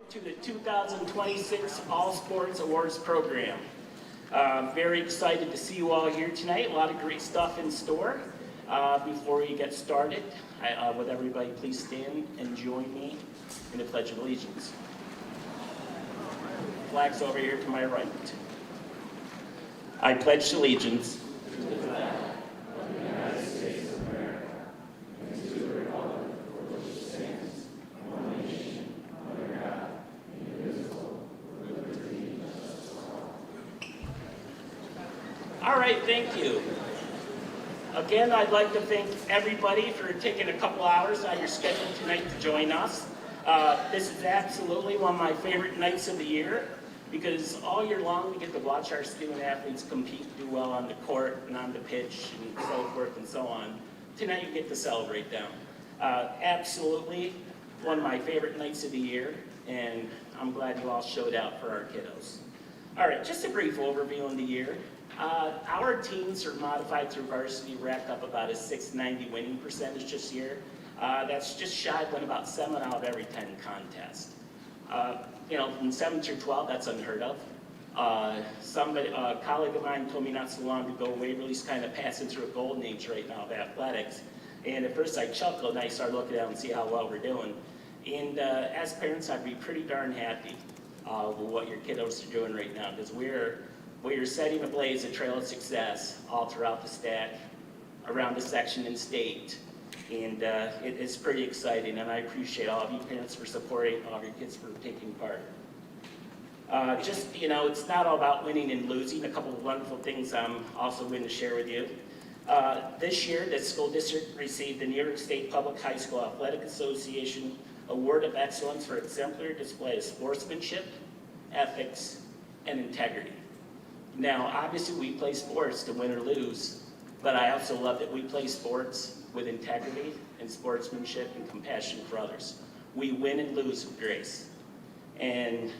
To the 2026 All Sports Awards program. Very excited to see you all here tonight. A lot of great stuff in store. Before we get started, would everybody please stand and join me in the Pledge of Allegiance. Flags over here to my right. I pledge allegiance to the flag of the United States of America and to the republic for which it stands, one nation, under God, indivisible, with liberty and justice for all. All right, thank you. Again, I'd like to thank everybody for taking a couple hours out of your schedule tonight to join us. This is absolutely one of my favorite nights of the year, because all year long we get to watch our student athletes compete, do well on the court and on the pitch and so forth and so on. Tonight you get to celebrate them. Absolutely one of my favorite nights of the year, and I'm glad you all showed out for our kiddos. All right, just a brief overview on the year. Our teams are modified through varsity, racked up about a 690 winning percentage this year. That's just shy of about 7 out of every 10 contests. From 7 through 12, that's unheard of. A colleague of mine told me not so long ago, Waverly's kind of passing through a golden age right now of athletics. And at first I chuckled and I started looking at it and see how well we're doing. And as parents, I'd be pretty darn happy with what your kiddos are doing right now, because we're setting ablaze a trail of success all throughout the stack, around the section and state. And it's pretty exciting, and I appreciate all of you parents for supporting, all of your kids for taking part. It's not all about winning and losing. A couple of wonderful things I'm also going to share with you. This year, the school district received the New York State Public High School Athletic Association Award of Excellence for exemplary display of sportsmanship, ethics, and integrity. Now, obviously, we play sports to win or lose, but I also love that we play sports with integrity and sportsmanship and compassion for others. We win and lose with grace. And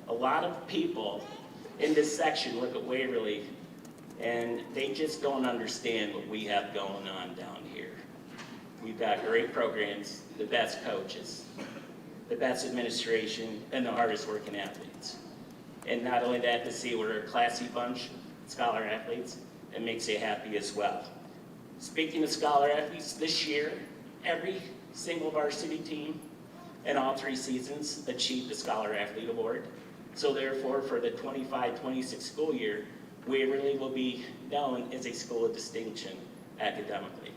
a lot of people in this section look at Waverly and they just don't understand what we have going on down here. We've got great programs, the best coaches, the best administration, and the hardest working athletes. And not only that, to see we're a classy bunch, scholar athletes, it makes you happy as well. Speaking of scholar athletes, this year, every single varsity team in all 3 seasons achieved the Scholar Athlete Award. So therefore, for the 25-26 school year, Waverly will be known as a school of distinction academically.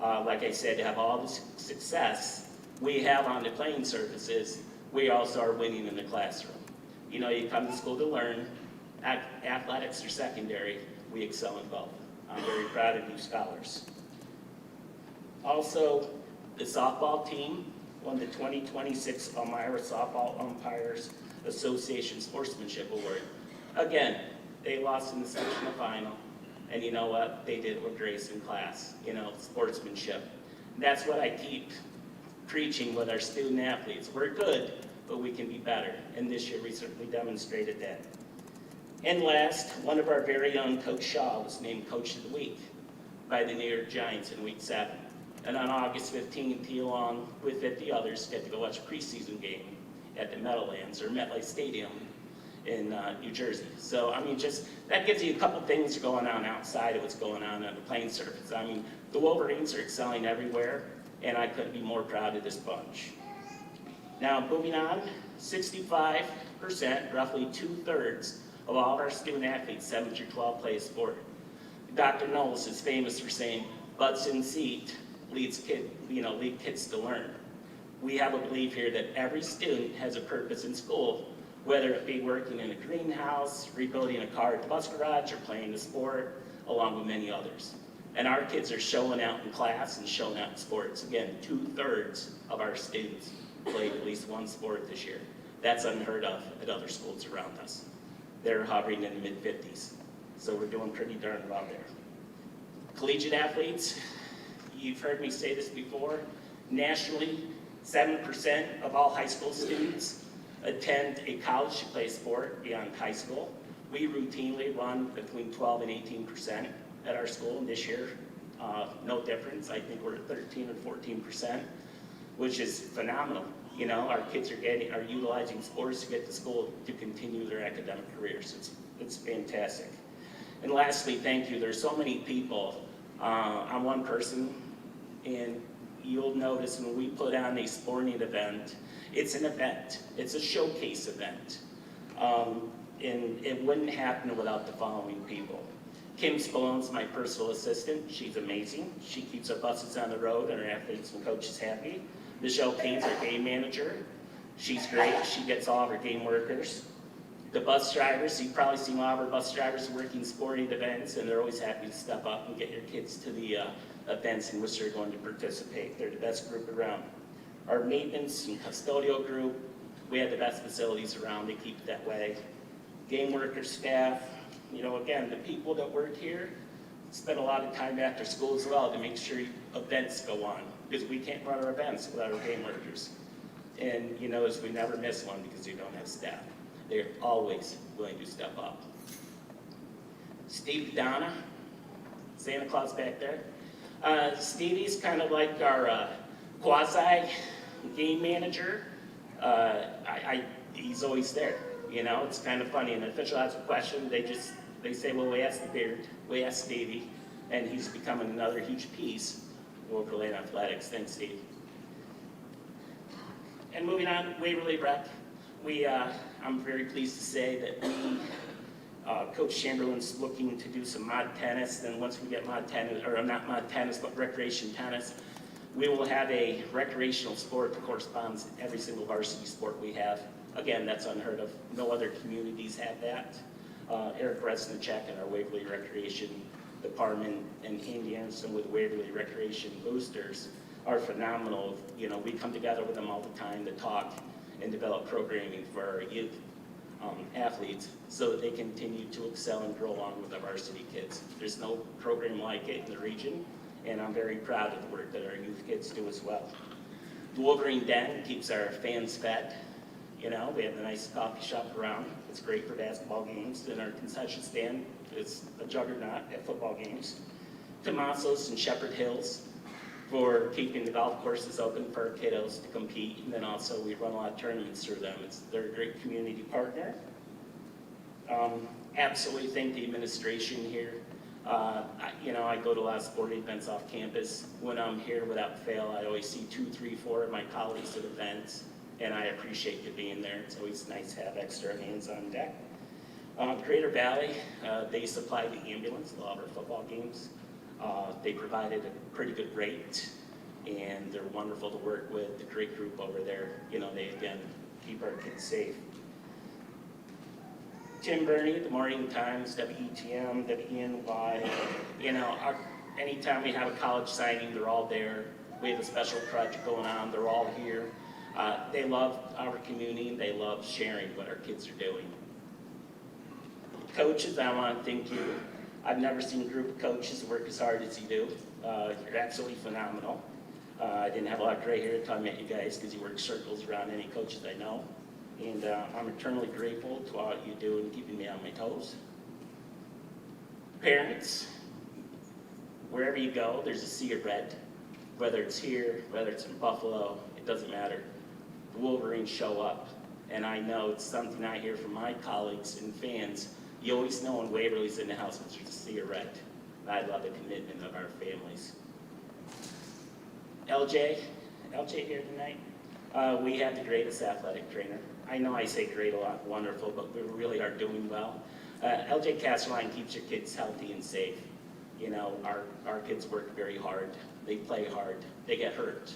Like I said, to have all the success we have on the playing surfaces, we also are winning in the classroom. You come to school to learn, athletics are secondary, we excel in both. I'm very proud of you scholars. Also, the softball team won the 2026 Elmira Softball Umpires Association Sportsmanship Award. Again, they lost in the sectional final, and you know what? They did it with grace and class, sportsmanship. That's what I keep preaching with our student athletes. We're good, but we can be better, and this year we certainly demonstrated that. And last, one of our very own, Coach Shaw, was named Coach of the Week by the New York Giants in Week 7. And on August 15th, he, along with 50 others, get to go watch a preseason game at the Meadowlands, or MetLife Stadium in New Jersey. So, that gives you a couple things going on outside of what's going on the playing surface. The Wolverines are excelling everywhere, and I couldn't be more proud of this bunch. Now, moving on, 65%, roughly 2/3, of all of our student athletes, 7 through 12, play a sport. Dr. Knowles is famous for saying, butts in seat lead kids to learn. We have a belief here that every student has a purpose in school, whether it be working in a greenhouse, rebuilding a car at the bus garage, or playing a sport, along with many others. And our kids are showing out in class and showing out in sports. Again, 2/3 of our students played at least one sport this year. That's unheard of at other schools around us. They're hovering in the mid-50s. So we're doing pretty darn well there. Collegiate athletes, you've heard me say this before, nationally, 7% of all high school students attend a college to play a sport beyond high school. We routinely run between 12 and 18% at our school, and this year, no difference. I think we're at 13 or 14%, which is phenomenal. You know, our kids are utilizing sports to get to school to continue their academic careers. It's fantastic. And lastly, thank you. There's so many people. I'm one person, and you'll notice when we put on a sporting event, it's an event. It's a showcase event. And it wouldn't happen without the following people. Kim Spallone's my personal assistant. She's amazing. She keeps our buses on the road and our athletes and coaches happy. Michelle Payne's our game manager. She's great. She gets all of our game workers. The bus drivers, you've probably seen a lot of our bus drivers working sporting events, and they're always happy to step up and get your kids to the events in which they're going to participate. They're the best group around. Our maintenance and custodial group, we have the best facilities around. They keep it that way. Game worker staff, you know, again, the people that work here spend a lot of time after school as well to make sure events go on, because we can't run our events without our game workers. And you notice we never miss one because we don't have staff. They're always willing to step up. Steve Donna, Santa Claus back there. Stevie's kind of like our quasi game manager. He's always there. You know, it's kind of funny. An official asks a question, they say, well, we asked the Beard, we asked Stevie, and he's becoming another huge piece of Overland Athletics. Thanks, Steve. And moving on, Waverly Rec. I'm very pleased to say that Coach Chamberlain's looking to do some mod tennis. Then once we get mod tennis, or not mod tennis, but recreation tennis, we will have a recreational sport that corresponds to every single varsity sport we have. Again, that's unheard of. No other communities have that. Eric Resnicek and our Waverly Recreation Department and Andy Anderson with Waverly Recreation Boosters are phenomenal. You know, we come together with them all the time to talk and develop programming for our youth athletes so that they continue to excel and grow along with our varsity kids. There's no program like it in the region, and I'm very proud of the work that our youth kids do as well. The Wolverine Den keeps our fans fed. You know, we have a nice coffee shop around. It's great for basketball games, and our concession stand is a juggernaut at football games. Tomaso's and Shepherd Hills for keeping the golf courses open for our kiddos to compete, and then also we run a lot of tournaments through them. They're a great community partner. Absolutely thank the administration here. I go to a lot of sporting events off campus. When I'm here, without fail, I always see 2, 3, 4 of my colleagues at events, and I appreciate you being there. It's always nice to have extra hands on deck. Crater Valley, they supply the ambulance at a lot of our football games. They provided a pretty good rate, and they're wonderful to work with. The great group over there, you know, they again keep our kids safe. Tim Burney, the Morning Times, WETM, WENY, you know, anytime we have a college signing, they're all there. We have a special project going on, they're all here. They love our community, they love sharing what our kids are doing. Coaches, I want to thank you. I've never seen a group of coaches work as hard as you do. You're absolutely phenomenal. I didn't have a lot of gray hair until I met you guys because you work circles around any coaches I know. And I'm eternally grateful to all you do in keeping me on my toes. Parents, wherever you go, there's a sea of red. Whether it's here, whether it's in Buffalo, it doesn't matter. The Wolverines show up. And I know it's something I hear from my colleagues and fans. You always know when Waverly's in the house, there's a sea of red. And I love the commitment of our families. LJ here tonight. We have the greatest athletic trainer. I know I say great a lot, wonderful, but we really are doing well. LJ Castleline keeps your kids healthy and safe. You know, our kids work very hard. They play hard. They get hurt.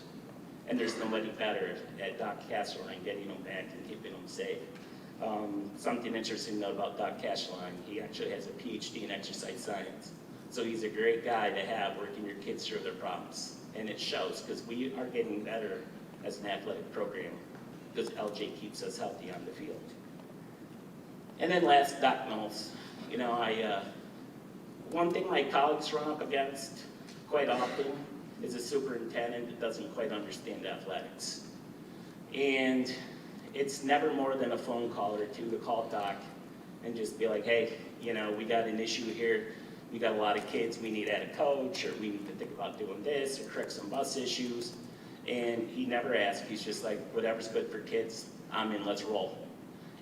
And there's nobody better at Doc Castleline getting them back and keeping them safe. Something interesting to note about Doc Castleline, he actually has a PhD in exercise science. So he's a great guy to have working your kids through their problems. And it shows because we are getting better as an athletic program because LJ keeps us healthy on the field. And then last, Doc Knowles. You know, one thing my colleagues run up against quite often is a superintendent that doesn't quite understand athletics. And it's never more than a phone call or two to call Doc and just be like, hey, you know, we got an issue here. We got a lot of kids, we need to add a coach, or we need to think about doing this, or correct some bus issues. And he never asked. He's just like, whatever's good for kids, I'm in, let's roll.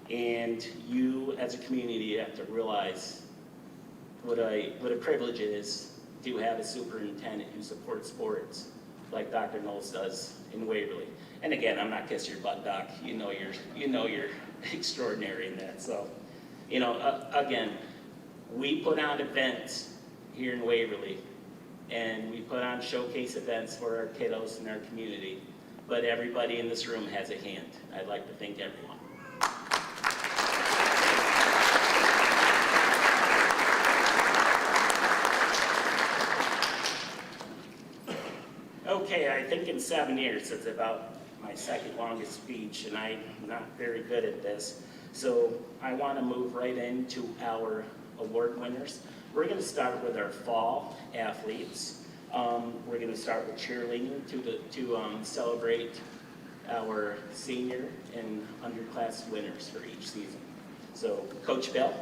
And you, as a community, have to realize what a privilege it is to have a superintendent who supports sports like Dr. Knowles does in Waverly. And again, I'm not kissing your butt, Doc. You know you're extraordinary in that. So, again, we put on events here in Waverly, and we put on showcase events for our kiddos in our community. But everybody in this room has a hand. I'd like to thank everyone. Okay, I think in 7 years, it's about my second longest speech, and I'm not very good at this. So I want to move right into our award winners. We're going to start with our fall athletes. We're going to start with cheerleading to celebrate our senior and underclass winners for each season. So, Coach Bill.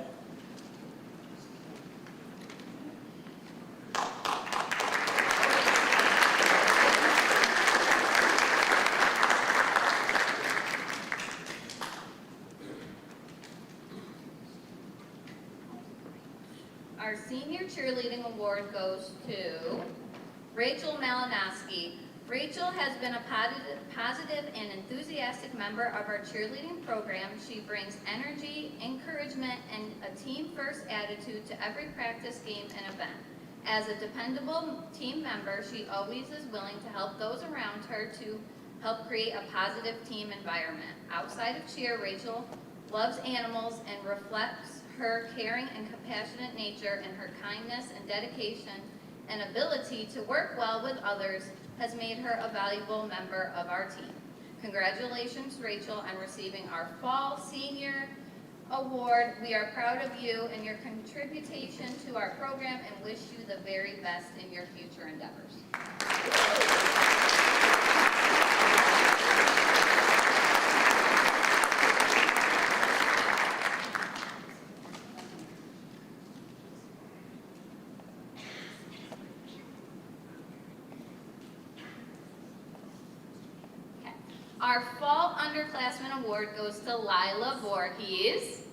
Our senior cheerleading award goes to Rachel Malinowski. Rachel has been a positive and enthusiastic member of our cheerleading program. She brings energy, encouragement, and a team-first attitude to every practice, game, and event. As a dependable team member, she always is willing to help those around her to help create a positive team environment. Outside of cheer, Rachel loves animals and reflects her caring and compassionate nature, and her kindness and dedication and ability to work well with others has made her a valuable member of our team. Congratulations, Rachel, on receiving our Fall Senior Award. We are proud of you and your contribution to our program and wish you the very best in your future endeavors. Our Fall Underclassmen Award goes to Lila Voorhees.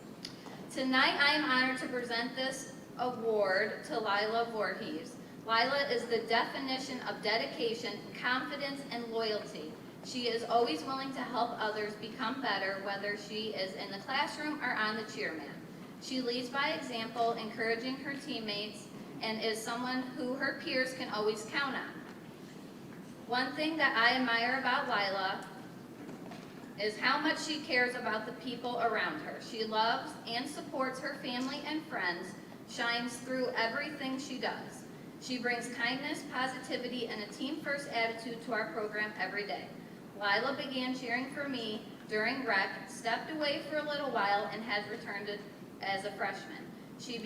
Tonight, I am honored to present this award to Lila Voorhees. Lila is the definition of dedication, confidence, and loyalty. She is always willing to help others become better, whether she is in the classroom or on the cheerman. She leads by example, encouraging her teammates, and is someone who her peers can always count on. One thing that I admire about Lila is how much she cares about the people around her. She loves and supports her family and friends, shines through everything she does. She brings kindness, positivity, and a team-first attitude to our program every day. Lila began cheering for me during rec, stepped away for a little while, and has returned as a freshman. She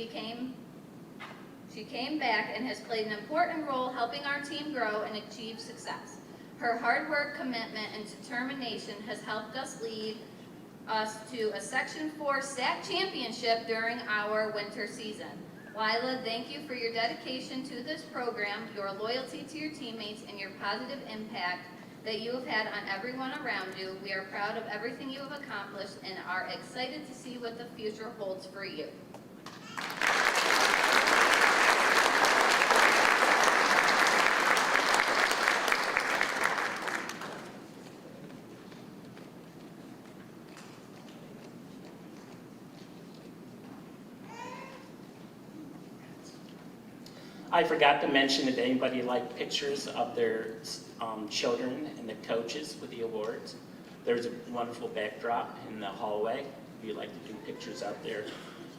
came back and has played an important role helping our team grow and achieve success. Her hard work, commitment, and determination has helped us lead us to a Section 4 SAC championship during our winter season. Lila, thank you for your dedication to this program, your loyalty to your teammates, and your positive impact that you have had on everyone around you. We are proud of everything you have accomplished and are excited to see what the future holds for you. I forgot to mention, if anybody liked pictures of their children and the coaches with the awards, there's a wonderful backdrop in the hallway. If you'd like to do pictures out there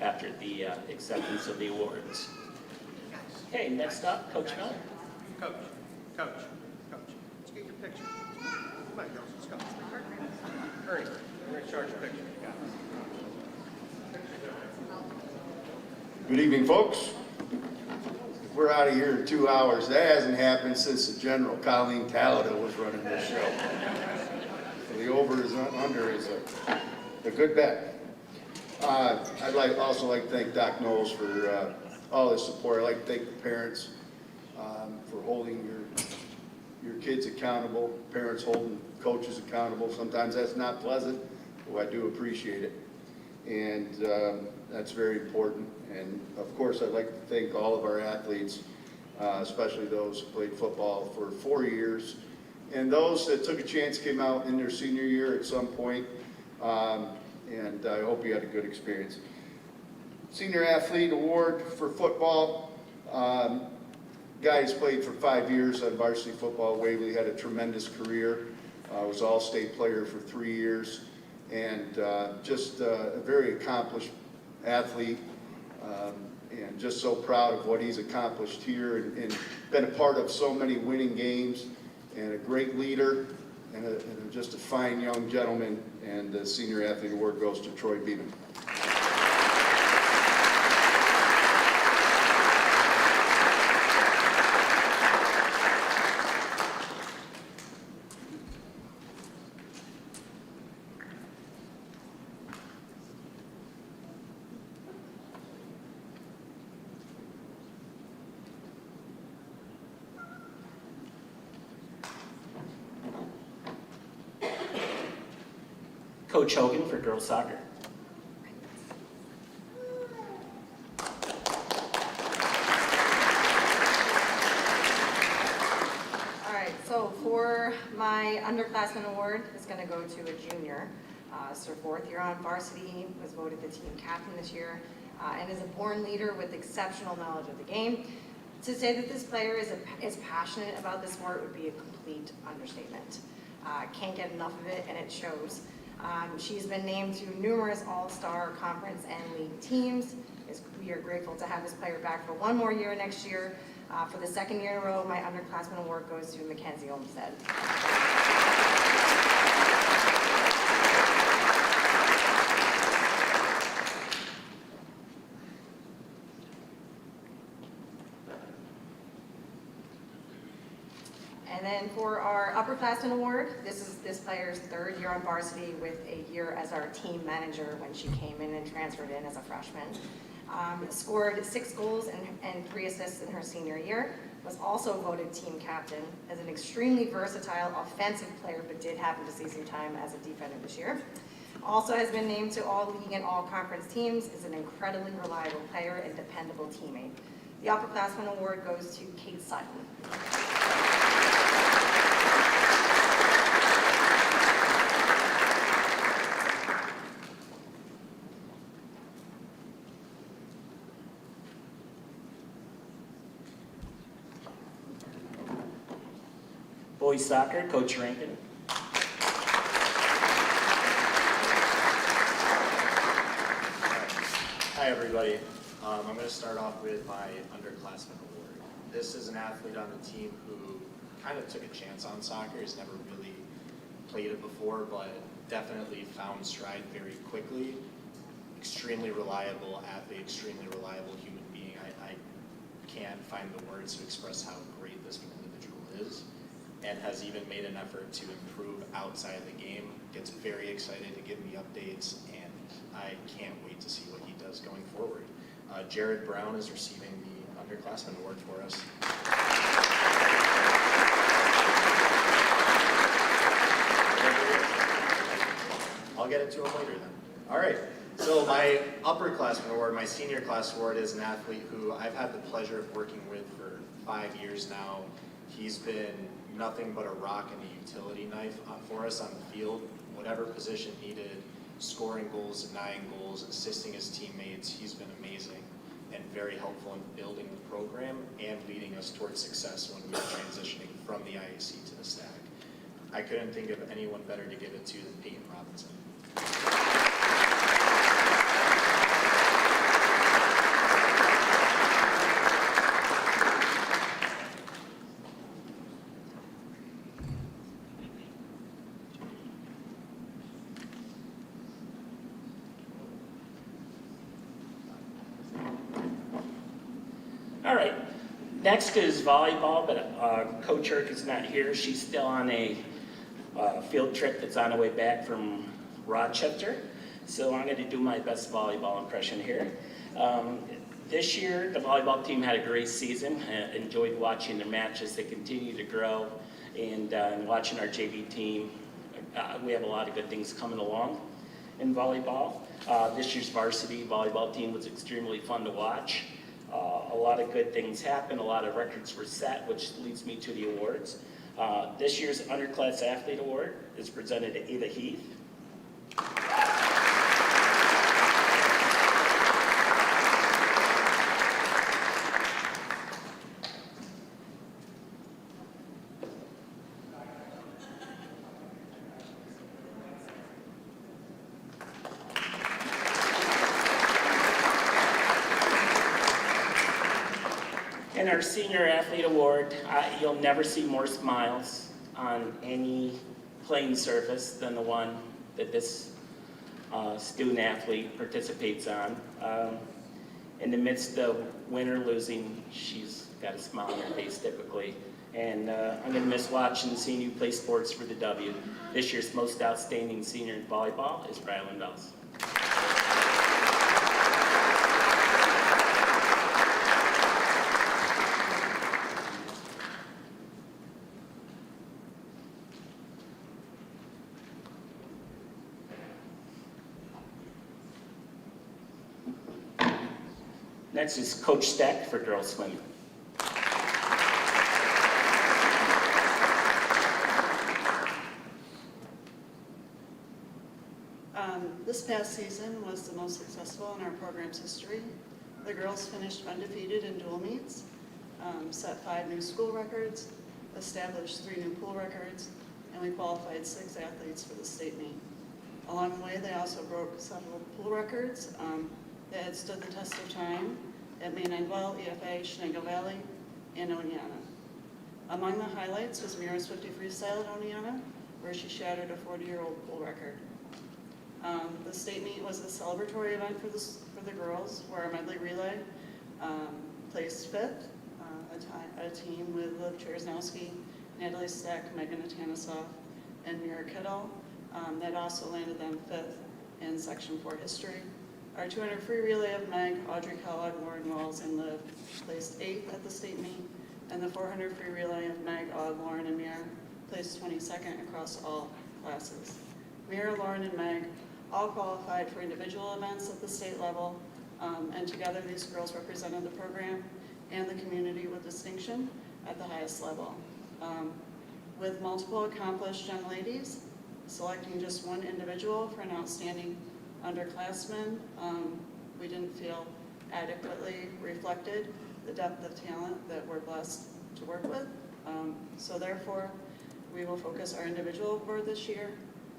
after the acceptance of the awards. Okay, next up, Coach Miller. Coach, let's get your picture. Come on, girls, let's go. Ernie, I'm going to charge your picture. You got it. Good evening, folks. We're out of here in 2 hours. That hasn't happened since the General Colleen Talada was running this show. So the over is under is a good bet. I'd also like to thank Doc Knowles for all his support. I'd like to thank the parents for holding your kids accountable, parents holding coaches accountable. Sometimes that's not pleasant, but I do appreciate it. And that's very important. And of course, I'd like to thank all of our athletes, especially those who played football for 4 years, and those that took a chance, came out in their senior year at some point. And I hope you had a good experience. Senior Athlete Award for football. Guys played for 5 years on varsity football. Waverly had a tremendous career. Was all-state player for 3 years, and just a very accomplished athlete, and just so proud of what he's accomplished here, and been a part of so many winning games, and a great leader, and just a fine young gentleman. And the Senior Athlete Award goes to Troy Beeman. Coach Hogan for girls soccer. All right, so for my underclassmen award, it's going to go to a junior. So 4th year on varsity, was voted the team captain this year, and is a born leader with exceptional knowledge of the game. To say that this player is passionate about the sport would be a complete understatement. Can't get enough of it, and it shows. She's been named to numerous all-star conference and league teams. We are grateful to have this player back for 1 more year next year. For the 2nd year in a row, my underclassmen award goes to Mackenzie Olmstead. And then for our upperclassmen award, this is this player's 3rd year on varsity with a year as our team manager when she came in and transferred in as a freshman. Scored 6 goals and 3 assists in her senior year. Was also voted team captain as an extremely versatile offensive player, but did happen to see some time as a defender this year. Also has been named to all league and all conference teams, is an incredibly reliable player and dependable teammate. The upperclassmen award goes to Kate Sutton. Boys soccer, Coach Rankin. Hi, everybody. I'm going to start off with my underclassmen award. This is an athlete on the team who kind of took a chance on soccer. He's never really played it before, but definitely found stride very quickly. Extremely reliable athlete, extremely reliable human being. I can't find the words to express how great this individual is, and has even made an effort to improve outside the game. Gets very excited to give me updates, and I can't wait to see what he does going forward. Jared Brown is receiving the underclassmen award for us. I'll get it to him later then. All right, so my upperclassmen award, my senior class award, is an athlete who I've had the pleasure of working with for 5 years now. He's been nothing but a rock and a utility knife for us on the field, whatever position needed, scoring goals, denying goals, assisting his teammates. He's been amazing and very helpful in building the program and leading us towards success when we were transitioning from the IAC to the STAG. I couldn't think of anyone better to give it to than Peyton Robinson. All right, next is volleyball, but Coach Herc is not here. She's still on a field trip that's on the way back from Rochester. So I'm going to do my best volleyball impression here. This year, the volleyball team had a great season. Enjoyed watching their matches. They continue to grow and watching our JV team, we have a lot of good things coming along in volleyball. This year's varsity volleyball team was extremely fun to watch. A lot of good things happened, a lot of records were set, which leads me to the awards. This year's Underclass Athlete Award is presented to Ada Heath. And our Senior Athlete Award, you'll never see more smiles on any playing surface than the one that this student athlete participates on. In the midst of win or losing, she's got a smile on her face typically. And I'm gonna miss watching seeing you play sports for the W. This year's most outstanding senior in volleyball is Rylan Bells. Next is Coach Steck for girls swimming. This past season was the most successful in our program's history. The girls finished undefeated in dual meets, set 5 new school records, established 3 new pool records, and we qualified 6 athletes for the state meet. Along the way, they also broke several pool records that had stood the test of time at Maynardville, EFA, Shenango Valley, and Oneonta. Among the highlights was Mira's 50 freestyle at Oneonta, where she shattered a 40-year-old pool record. The state meet was a celebratory event for the girls, where our medley relay placed 5th, a team with Liv Chersnowski, Natalie Stack, Megan Atanasoff, and Mira Kittle. That also landed them 5th in Section 4 history. Our 200 free relay of Meg, Audrey Kellogg, Lauren Walls, and Liv placed 8th at the state meet, and the 400 free relay of Meg, Aud, Lauren, and Mira placed 22nd across all classes. Mira, Lauren, and Meg all qualified for individual events at the state level, and together these girls represented the program and the community with distinction at the highest level. With multiple accomplished young ladies, selecting just one individual for an outstanding underclassman, we didn't feel adequately reflected the depth of talent that we're blessed to work with. So therefore, we will focus our individual award this year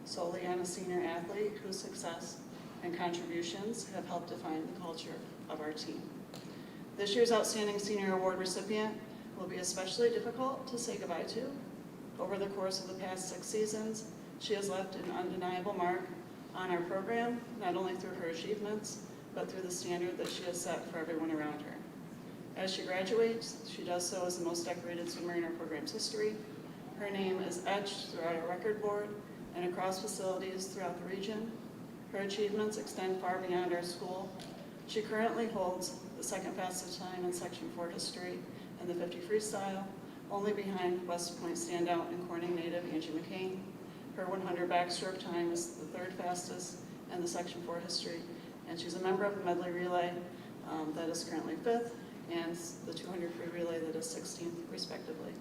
solely on a senior athlete whose success and contributions have helped define the culture of our team. This year's Outstanding Senior Award recipient will be especially difficult to say goodbye to. Over the course of the past 6 seasons, she has left an undeniable mark on our program, not only through her achievements, but through the standard that she has set for everyone around her. As she graduates, she does so as the most decorated swimmer in our program's history. Her name is etched throughout our record board and across facilities throughout the region. Her achievements extend far beyond our school. She currently holds the 2nd fastest time in Section 4 history in the 50 freestyle, only behind West Point standout and Corning native Angie McCain. Her 100 backstroke time is the 3rd fastest in the Section 4 history, and she's a member of the medley relay that is currently 5th, and the 200 free relay that is 16th, respectively.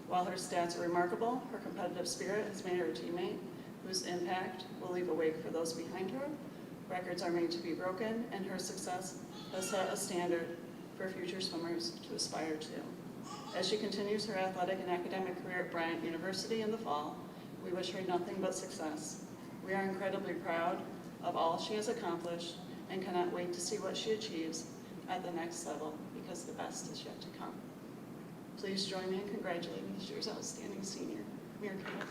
While her stats are remarkable, her competitive spirit has made her a teammate whose impact will leave a wake for those behind her. Records are made to be broken, and her success has set a standard for future swimmers to aspire to. As she continues her athletic and academic career at Bryant University in the fall, we wish her nothing but success. We are incredibly proud of all she has accomplished and cannot wait to see what she achieves at the next level, because the best is yet to come. Please join me in congratulating this year's outstanding senior, Mira Kittle.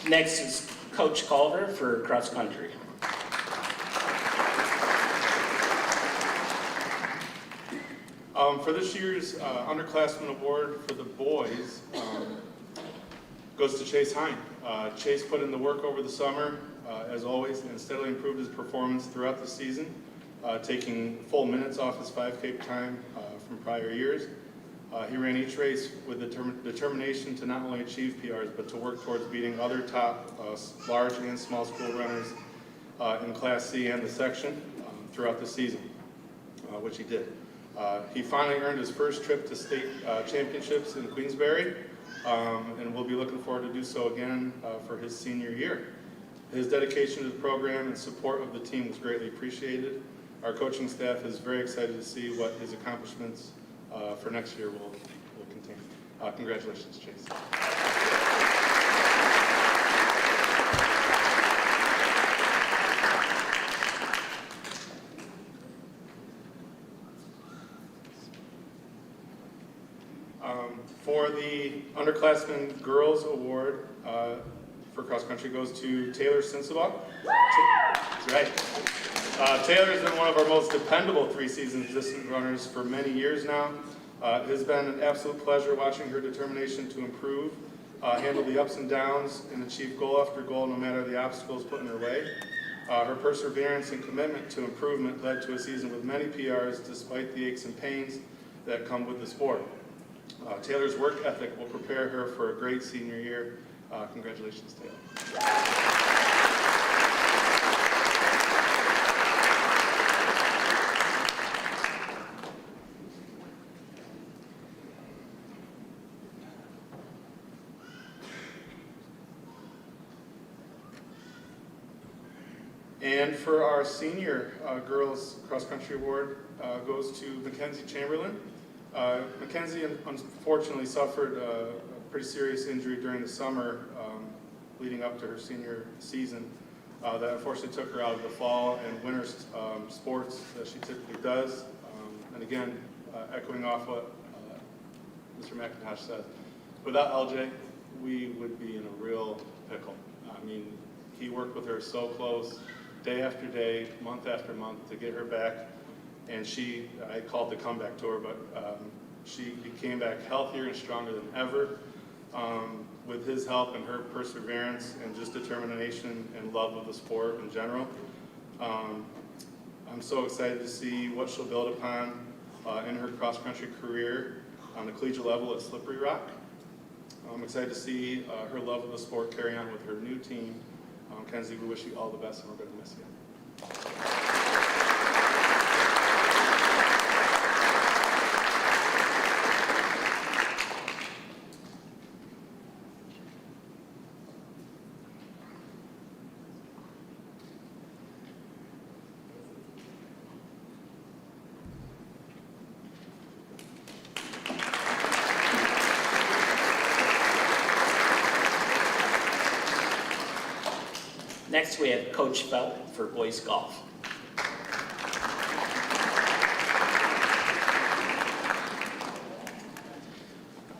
Next is Coach Culver for cross country. For this year's underclassmen award for the boys goes to Chase Hine. Chase put in the work over the summer, as always, and steadily improved his performance throughout the season, taking full minutes off his 5K time from prior years. He ran each race with determination to not only achieve PRs, but to work towards beating other top large and small school runners in Class C and the section throughout the season, which he did. He finally earned his first trip to state championships in Queensbury, and we'll be looking forward to do so again for his senior year. His dedication to the program and support of the team was greatly appreciated. Our coaching staff is very excited to see what his accomplishments for next year will contain. Congratulations, Chase. For the Underclassmen Girls Award for cross country goes to Taylor Sensabaugh. That's right. Taylor's been one of our most dependable three-season distance runners for many years now. It has been an absolute pleasure watching her determination to improve, handle the ups and downs, and achieve goal after goal no matter the obstacles put in her way. Her perseverance and commitment to improvement led to a season with many PRs despite the aches and pains that come with the sport. Taylor's work ethic will prepare her for a great senior year. Congratulations, Taylor. And for our senior girls cross country award goes to Mackenzie Chamberlain. Mackenzie unfortunately suffered a pretty serious injury during the summer leading up to her senior season that unfortunately took her out of the fall and winter sports that she typically does. And again, echoing off what Mr. McIntosh said, without LJ, we would be in a real pickle. I mean, he worked with her so close, day after day, month after month, to get her back. And I called the comeback tour, but she came back healthier and stronger than ever with his help and her perseverance and just determination and love of the sport in general. I'm so excited to see what she'll build upon in her cross-country career on the collegiate level at Slippery Rock. I'm excited to see her love of the sport carry on with her new team. Kenzie, we wish you all the best, and we're going to miss you. Next, we have Coach Felt for boys golf.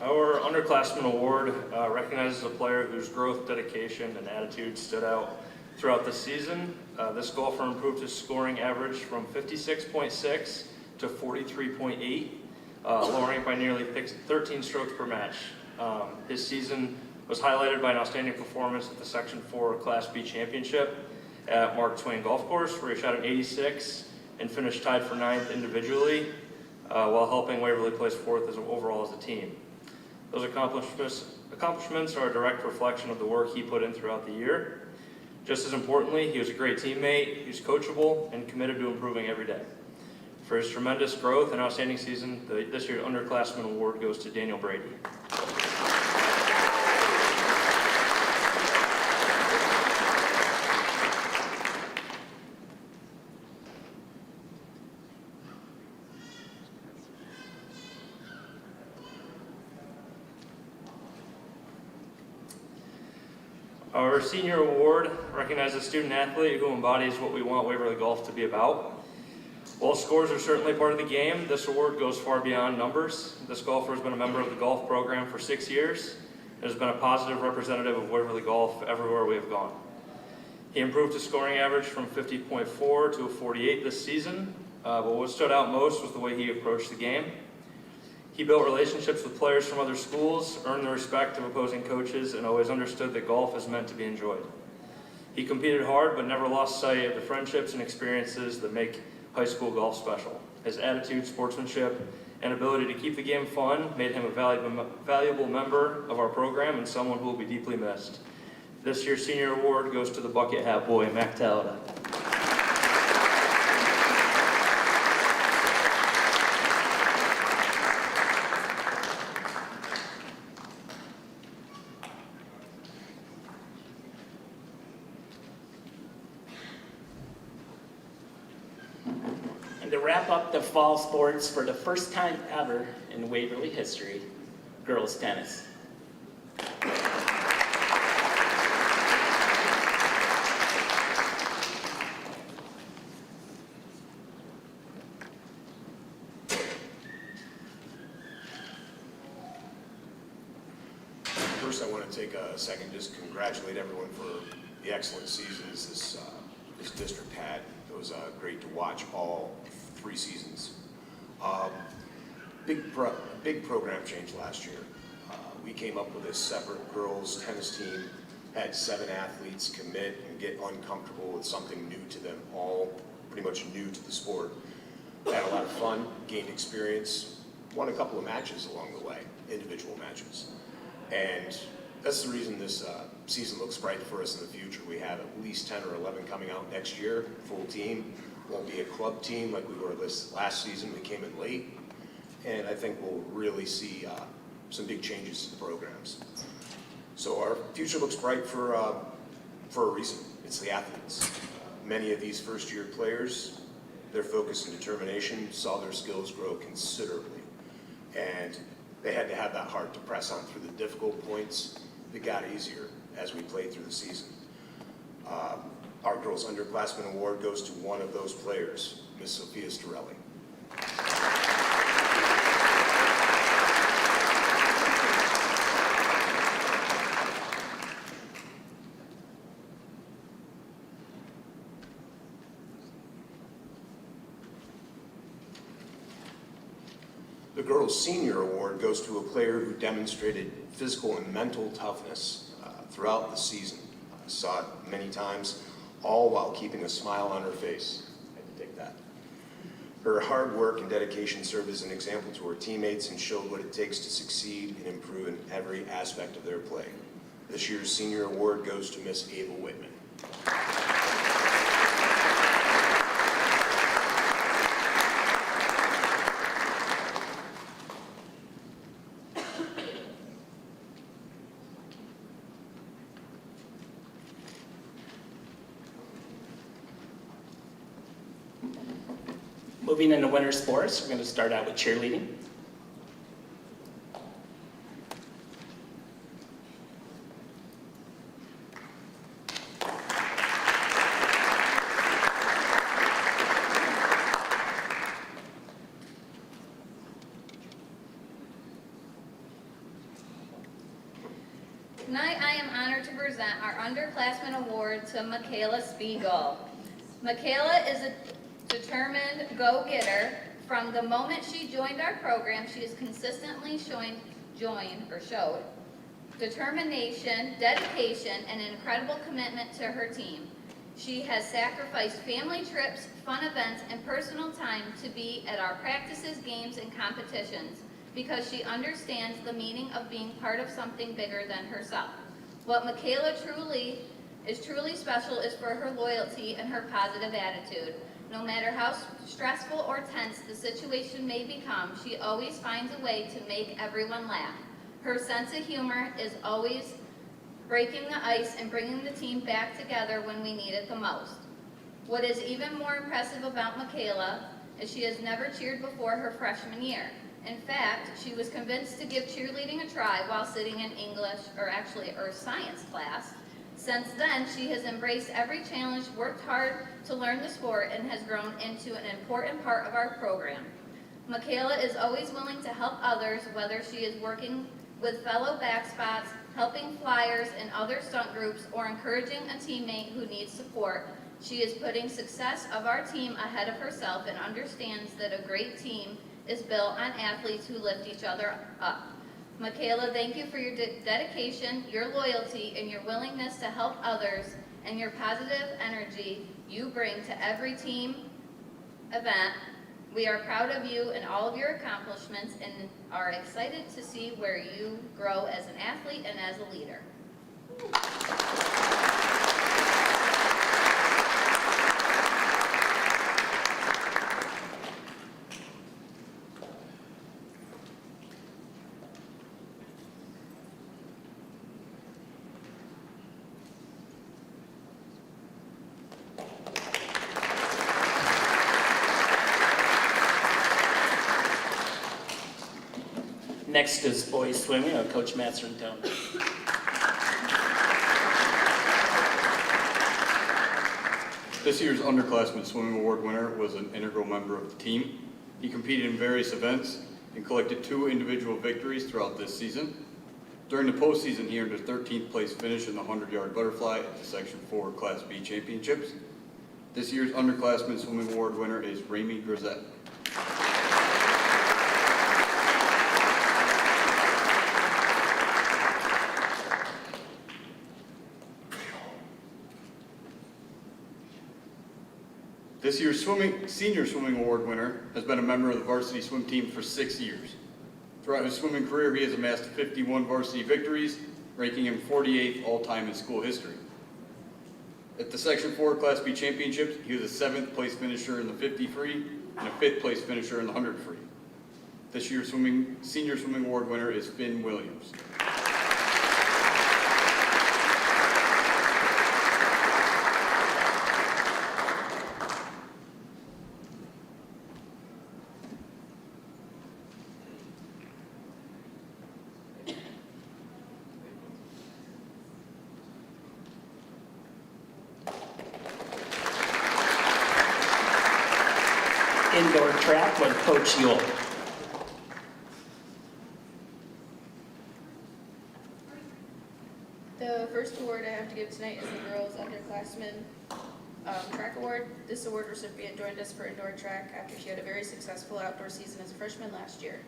Our underclassmen award recognizes a player whose growth, dedication, and attitude stood out throughout the season. This golfer improved his scoring average from 56.6 to 43.8, lowering it by nearly 13 strokes per match. His season was highlighted by an outstanding performance at the Section 4 Class B Championship at Mark Twain Golf Course, where he shot an 86 and finished tied for 9th individually, while helping Waverly place 4th overall as a team. Those accomplishments are a direct reflection of the work he put in throughout the year. Just as importantly, he was a great teammate, he was coachable, and committed to improving every day. For his tremendous growth and outstanding season, this year's Underclassmen Award goes to Daniel Brady. Our senior award recognizes a student athlete who embodies what we want Waverly Golf to be about. While scores are certainly part of the game, this award goes far beyond numbers. This golfer has been a member of the golf program for 6 years and has been a positive representative of Waverly Golf everywhere we have gone. He improved his scoring average from 50.4 to a 48 this season, but what stood out most was the way he approached the game. He built relationships with players from other schools, earned the respect of opposing coaches, and always understood that golf is meant to be enjoyed. He competed hard but never lost sight of the friendships and experiences that make high school golf special. His attitude, sportsmanship, and ability to keep the game fun made him a valuable member of our program and someone who will be deeply missed. This year's senior award goes to the bucket hat boy, Mac Talada. And to wrap up the fall sports for the first time ever in Waverly history, girls tennis. First, I want to take a second just congratulate everyone for the excellent seasons this district had. It was great to watch all 3 seasons. Big program change last year. We came up with a separate girls tennis team, had 7 athletes commit and get uncomfortable with something new to them, all pretty much new to the sport. Had a lot of fun, gained experience, won a couple of matches along the way, individual matches. And that's the reason this season looks bright for us in the future. We have at least 10 or 11 coming out next year, full team. Won't be a club team like we were this last season. We came in late. And I think we'll really see some big changes to the programs. So our future looks bright for a reason. It's the athletes. Many of these first-year players, their focus and determination saw their skills grow considerably. And they had to have that heart to press on through the difficult points that got easier as we played through the season. Our Girls Underclassmen Award goes to one of those players, Miss Sophia Storelli. The Girls Senior Award goes to a player who demonstrated physical and mental toughness throughout the season. I saw it many times, all while keeping a smile on her face. I had to take that. Her hard work and dedication served as an example to her teammates and showed what it takes to succeed and improve in every aspect of their play. This year's Senior Award goes to Miss Ava Whitman. Moving into winter sports, we're going to start out with cheerleading. Tonight, I am honored to present our Underclassmen Award to Michaela Spiegel. Michaela is a determined go-getter. From the moment she joined our program, she has consistently showed determination, dedication, and an incredible commitment to her team. She has sacrificed family trips, fun events, and personal time to be at our practices, games, and competitions because she understands the meaning of being part of something bigger than herself. What Michaela is truly special is for her loyalty and her positive attitude. No matter how stressful or tense the situation may become, she always finds a way to make everyone laugh. Her sense of humor is always breaking the ice and bringing the team back together when we need it the most. What is even more impressive about Michaela is she has never cheered before her freshman year. In fact, she was convinced to give cheerleading a try while sitting in English, or actually Earth Science class. Since then, she has embraced every challenge, worked hard to learn the sport, and has grown into an important part of our program. Michaela is always willing to help others, whether she is working with fellow backspots, helping flyers and other stunt groups, or encouraging a teammate who needs support. She is putting success of our team ahead of herself and understands that a great team is built on athletes who lift each other up. Michaela, thank you for your dedication, your loyalty, and your willingness to help others, and your positive energy you bring to every team event. We are proud of you and all of your accomplishments and are excited to see where you grow as an athlete and as a leader. Next is boys swimming, Coach Matsrington. This year's underclassmen swimming award winner was an integral member of the team. He competed in various events and collected 2 individual victories throughout this season. During the postseason, he earned a 13th place finish in the 100-yard butterfly at the Section 4 Class B Championships. This year's underclassmen swimming award winner is Ramy Grisette. This year's senior swimming award winner has been a member of the varsity swim team for 6 years. Throughout his swimming career, he has amassed 51 varsity victories, ranking him 48th all-time in school history. At the Section 4 Class B Championships, he was a 7th place finisher in the 50 free and a 5th place finisher in the 100 free. This year's senior swimming award winner is Finn Williams. Indoor track with Coach Yule. The first award I have to give tonight is the girls underclassmen track award. This award recipient joined us for indoor track after she had a very successful outdoor season as a freshman last year.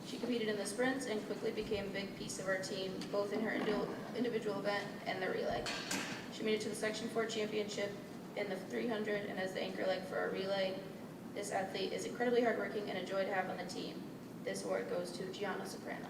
She competed in the sprints and quickly became a big piece of our team, both in her individual event and the relay. She made it to the Section 4 championship in the 300 and as the anchor leg for our relay. This athlete is incredibly hardworking and a joy to have on the team. This award goes to Gianna Soprano.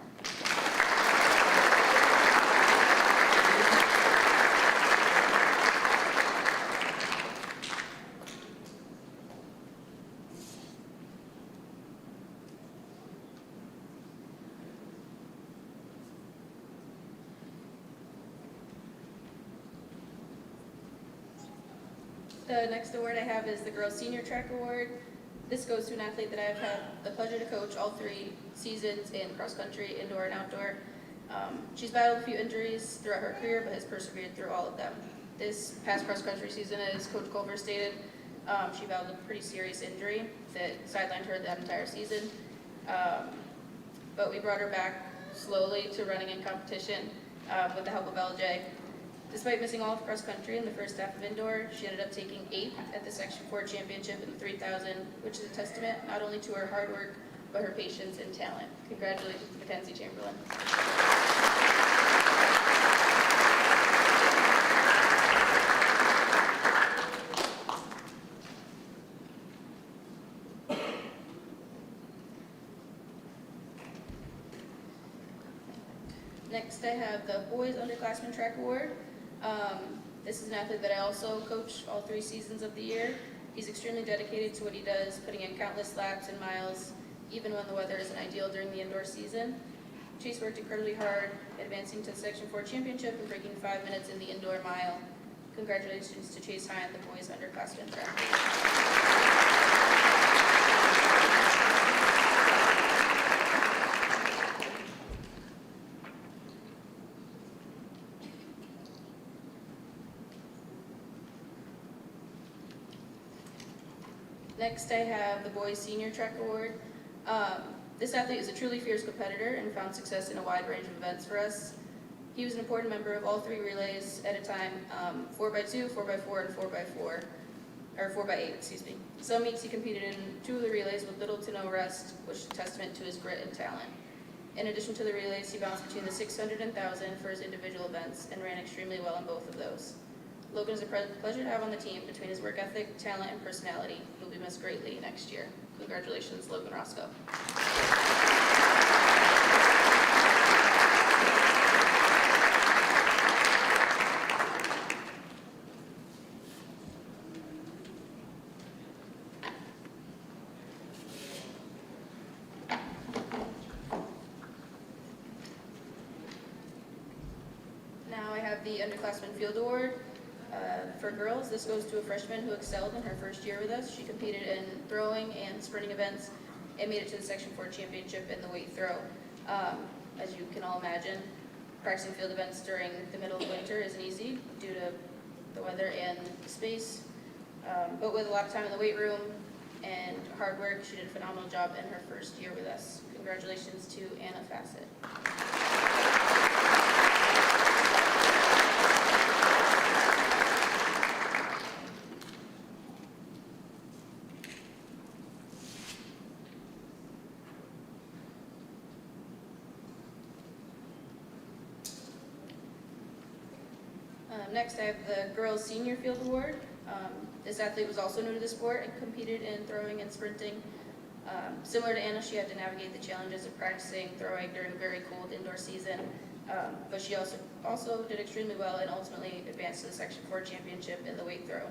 The next award I have is the Girls Senior Track Award. This goes to an athlete that I have had the pleasure to coach all 3 seasons in cross country, indoor, and outdoor. She's battled a few injuries throughout her career, but has persevered through all of them. This past cross country season, as Coach Culver stated, she battled a pretty serious injury that sidelined her that entire season. But we brought her back slowly to running in competition with the help of LJ. Despite missing all of cross country in the first half of indoor, she ended up taking 8th at the Section 4 championship in the 3,000, which is a testament not only to her hard work, but her patience and talent. Congratulations to Mackenzie Chamberlain. Next, I have the Boys Underclassmen Track Award. This is an athlete that I also coach all 3 seasons of the year. He's extremely dedicated to what he does, putting in countless laps and miles, even when the weather isn't ideal during the indoor season. Chase worked incredibly hard, advancing to the Section 4 championship and breaking 5 minutes in the indoor mile. Congratulations to Chase Hine, the Boys Underclassmen Track. Next, I have the Boys Senior Track Award. This athlete is a truly fierce competitor and found success in a wide range of events for us. He was an important member of all 3 relays at a time, 4x2, 4x4, and 4x4. or 4x8, excuse me. Some meets he competed in 2 of the relays with little to no rest, which is a testament to his grit and talent. In addition to the relays, he bounced between the 600 and 1,000 for his individual events and ran extremely well in both of those. Logan is a pleasure to have on the team. Between his work ethic, talent, and personality, he'll be missed greatly next year. Congratulations, Logan Roscoe. Now I have the Underclassmen Field Award. For girls, this goes to a freshman who excelled in her first year with us. She competed in throwing and sprinting events and made it to the Section 4 championship in the weight throw. As you can all imagine, practicing field events during the middle of winter isn't easy due to the weather and space. But with a lot of time in the weight room and hard work, she did a phenomenal job in her first year with us. Congratulations to Anna Fassett. Next, I have the Girls Senior Field Award. This athlete was also new to the sport and competed in throwing and sprinting. Similar to Anna, she had to navigate the challenges of practicing throwing during a very cold indoor season, but she also did extremely well and ultimately advanced to the Section 4 championship in the weight throw.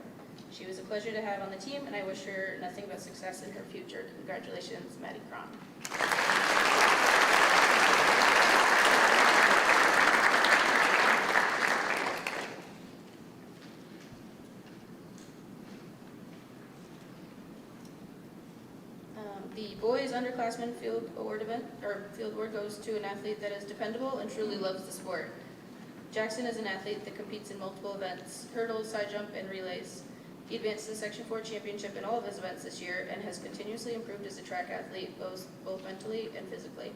She was a pleasure to have on the team, and I wish her nothing but success in her future. Congratulations, Maddie Cron. The boys underclassmen field award goes to an athlete that is dependable and truly loves the sport. Jackson is an athlete that competes in multiple events, hurdles, side jump, and relays. He advanced to the Section 4 championship in all of his events this year and has continuously improved as a track athlete, both mentally and physically.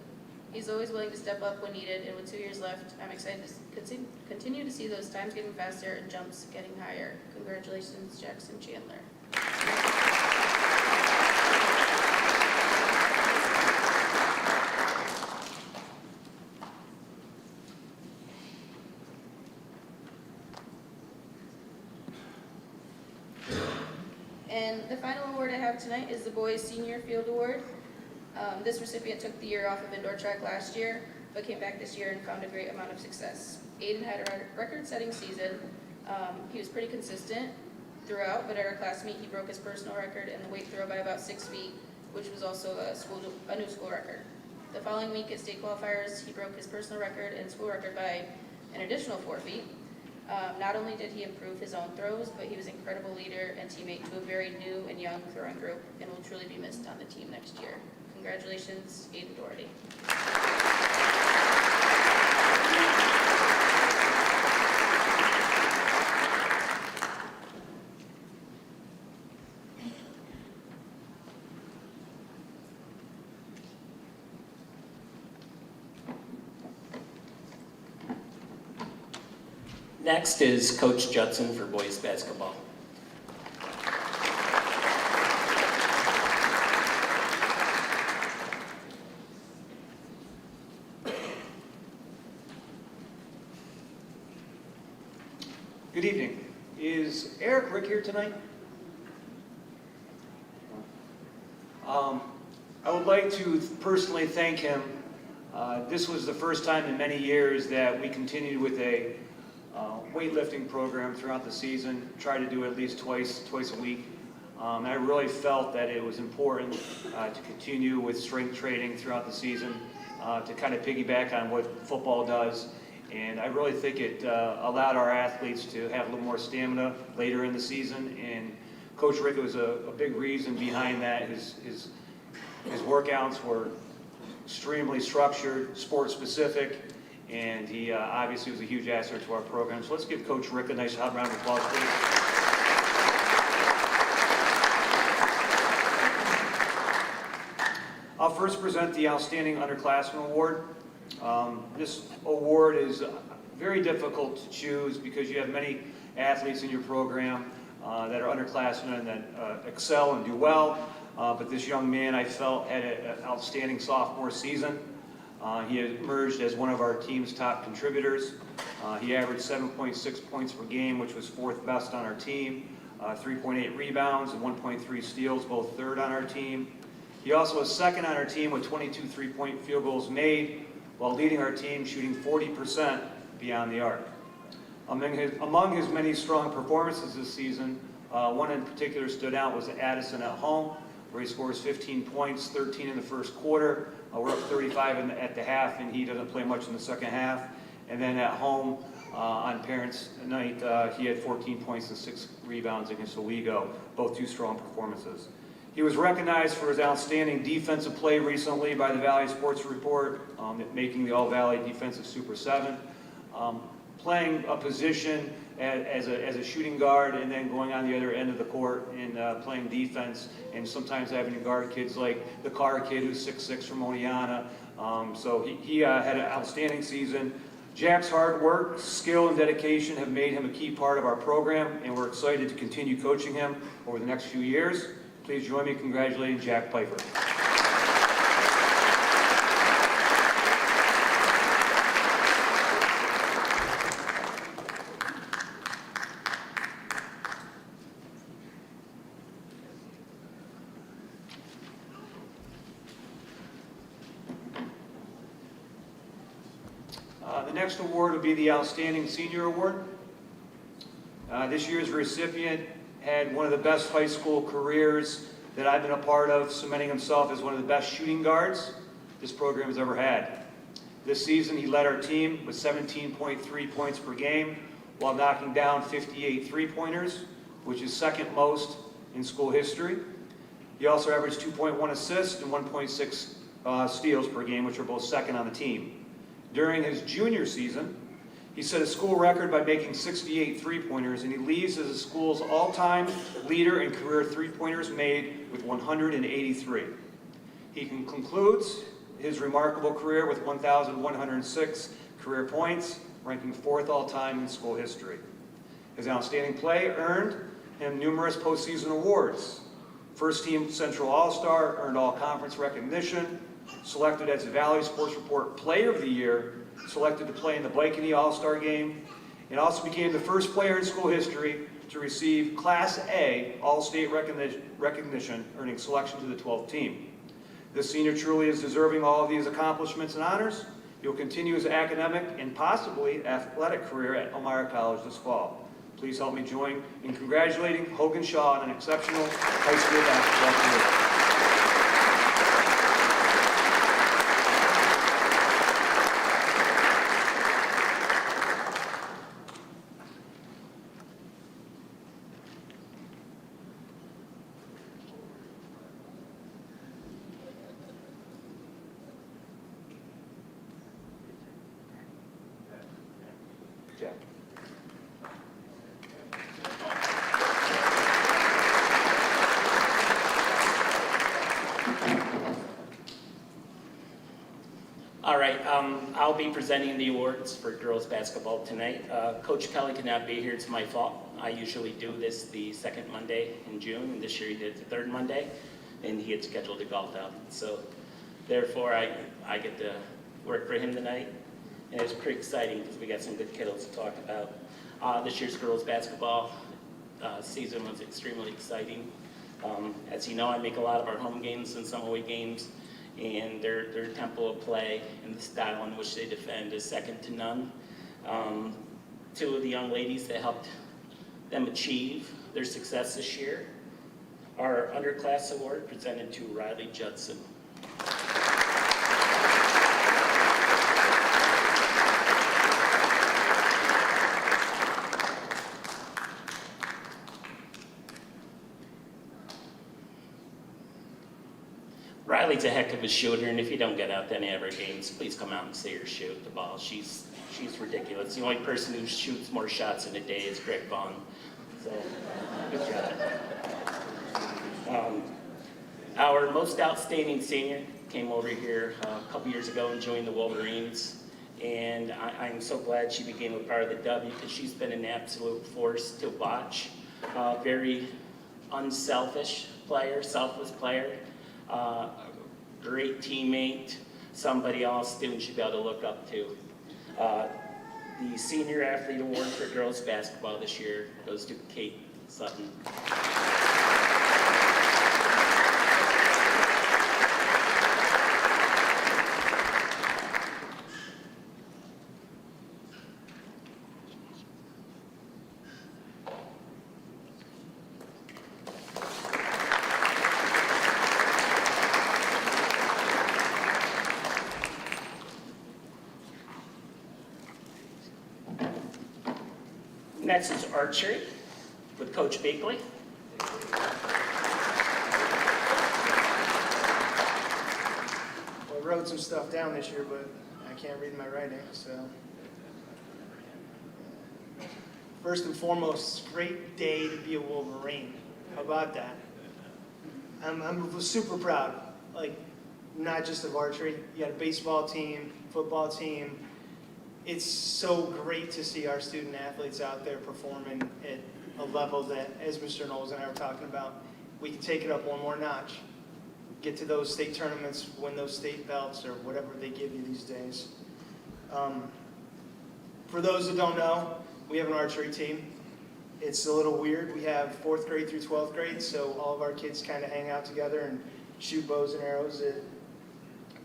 He's always willing to step up when needed, and with 2 years left, I'm excited to continue to see those times getting faster and jumps getting higher. Congratulations, Jackson Chandler. And the final award I have tonight is the Boys Senior Field Award. This recipient took the year off of indoor track last year, but came back this year and found a great amount of success. Aiden had a record-setting season. He was pretty consistent throughout, but at our class meet, he broke his personal record in the weight throw by about 6 feet, which was also a new school record. The following week at state qualifiers, he broke his personal record and school record by an additional 4 feet. Not only did he improve his own throws, but he was an incredible leader and teammate to a very new and young throwing group and will truly be missed on the team next year. Congratulations, Aiden Doherty. Next is Coach Judson for boys basketball. Good evening. Is Eric Rick here tonight? I would like to personally thank him. This was the first time in many years that we continued with a weightlifting program throughout the season, try to do it at least twice a week. I really felt that it was important to continue with strength training throughout the season, to kind of piggyback on what football does. And I really think it allowed our athletes to have a little more stamina later in the season. And Coach Rick was a big reason behind that. His workouts were extremely structured, sport specific, and he obviously was a huge asset to our program. So let's give Coach Rick a nice hot round of applause, please. I'll first present the Outstanding Underclassmen Award. This award is very difficult to choose because you have many athletes in your program, that are underclassmen and that excel and do well. But this young man, I felt, had an outstanding sophomore season. He emerged as one of our team's top contributors. He averaged 7.6 points per game, which was 4th best on our team, 3.8 rebounds and 1.3 steals, both 3rd on our team. He also was 2nd on our team with 22 3-point field goals made, while leading our team shooting 40% beyond the arc. Among his many strong performances this season, one in particular stood out was Addison at home, where he scores 15 points, 13 in the first quarter. We're up 35 at the half, and he doesn't play much in the second half. And then at home on Parents' Night, he had 14 points and 6 rebounds against Owego, both 2 strong performances. He was recognized for his outstanding defensive play recently by the Valley Sports Report, making the All-Valley Defensive Super 7. Playing a position as a shooting guard and then going on the other end of the court and playing defense, and sometimes having to guard kids like the Carr kid who's 6'6" from Oneonta. So he had an outstanding season. Jack's hard work, skill, and dedication have made him a key part of our program, and we're excited to continue coaching him over the next few years. Please join me in congratulating Jack Pfeiffer. The next award will be the Outstanding Senior Award. This year's recipient had one of the best high school careers that I've been a part of, cementing himself as one of the best shooting guards this program has ever had. This season, he led our team with 17.3 points per game while knocking down 58 three-pointers, which is 2nd most in school history. He also averaged 2.1 assists and 1.6 steals per game, which are both 2nd on the team. During his junior season, he set a school record by making 68 three-pointers, and he leads as the school's all-time leader in career three-pointers made with 183. He concludes his remarkable career with 1,106 career points, ranking 4th all-time in school history. His outstanding play earned him numerous postseason awards. First Team Central All-Star, earned all-conference recognition, selected as the Valley Sports Report Player of the Year, selected to play in the Banquet All-Star Game, and also became the first player in school history to receive Class A All-State recognition, earning selection to the 12th team. This senior truly is deserving all of these accomplishments and honors. He will continue his academic and possibly athletic career at Elmira College this fall. Please help me join in congratulating Hogan Shaw on an exceptional high school basketball career. Jack. All right, I'll be presenting the awards for girls basketball tonight. Coach Kelly could not be here, it's my fault. I usually do this the 2nd Monday in June, and this year he did the 3rd Monday, and he had scheduled a golf out. So therefore, I get to work for him tonight, and it's pretty exciting because we got some good kiddos to talk about. This year's girls basketball season was extremely exciting. As you know, I make a lot of our home games and some away games, and their tempo of play and the style in which they defend is second to none. 2 of the young ladies that helped them achieve their success this year are Underclass Award presented to Riley Judson. Riley's a heck of a shooter, and if you don't get out to any of her games, please come out and see her shoot the ball. She's ridiculous. The only person who shoots more shots in a day is Greg Vaughn. So, good job. Our most outstanding senior came over here a couple years ago and joined the Wolverines, and I'm so glad she became a part of the W because she's been an absolute force to watch. Very unselfish player, selfless player, great teammate, somebody all students should be able to look up to. The Senior Athlete Award for girls basketball this year goes to Kate Sutton. Next is archery with Coach Bakley. Well, I wrote some stuff down this year, but I can't read my writing, so. First and foremost, great day to be a Wolverine. How about that? I'm super proud, like, not just of archery. You got a baseball team, football team. It's so great to see our student athletes out there performing at a level that, as Mr. Knowles and I were talking about, we can take it up one more notch. Get to those state tournaments, win those state belts, or whatever they give you these days. For those that don't know, we have an archery team. It's a little weird. We have 4th grade through 12th grade, so all of our kids kind of hang out together and shoot bows and arrows at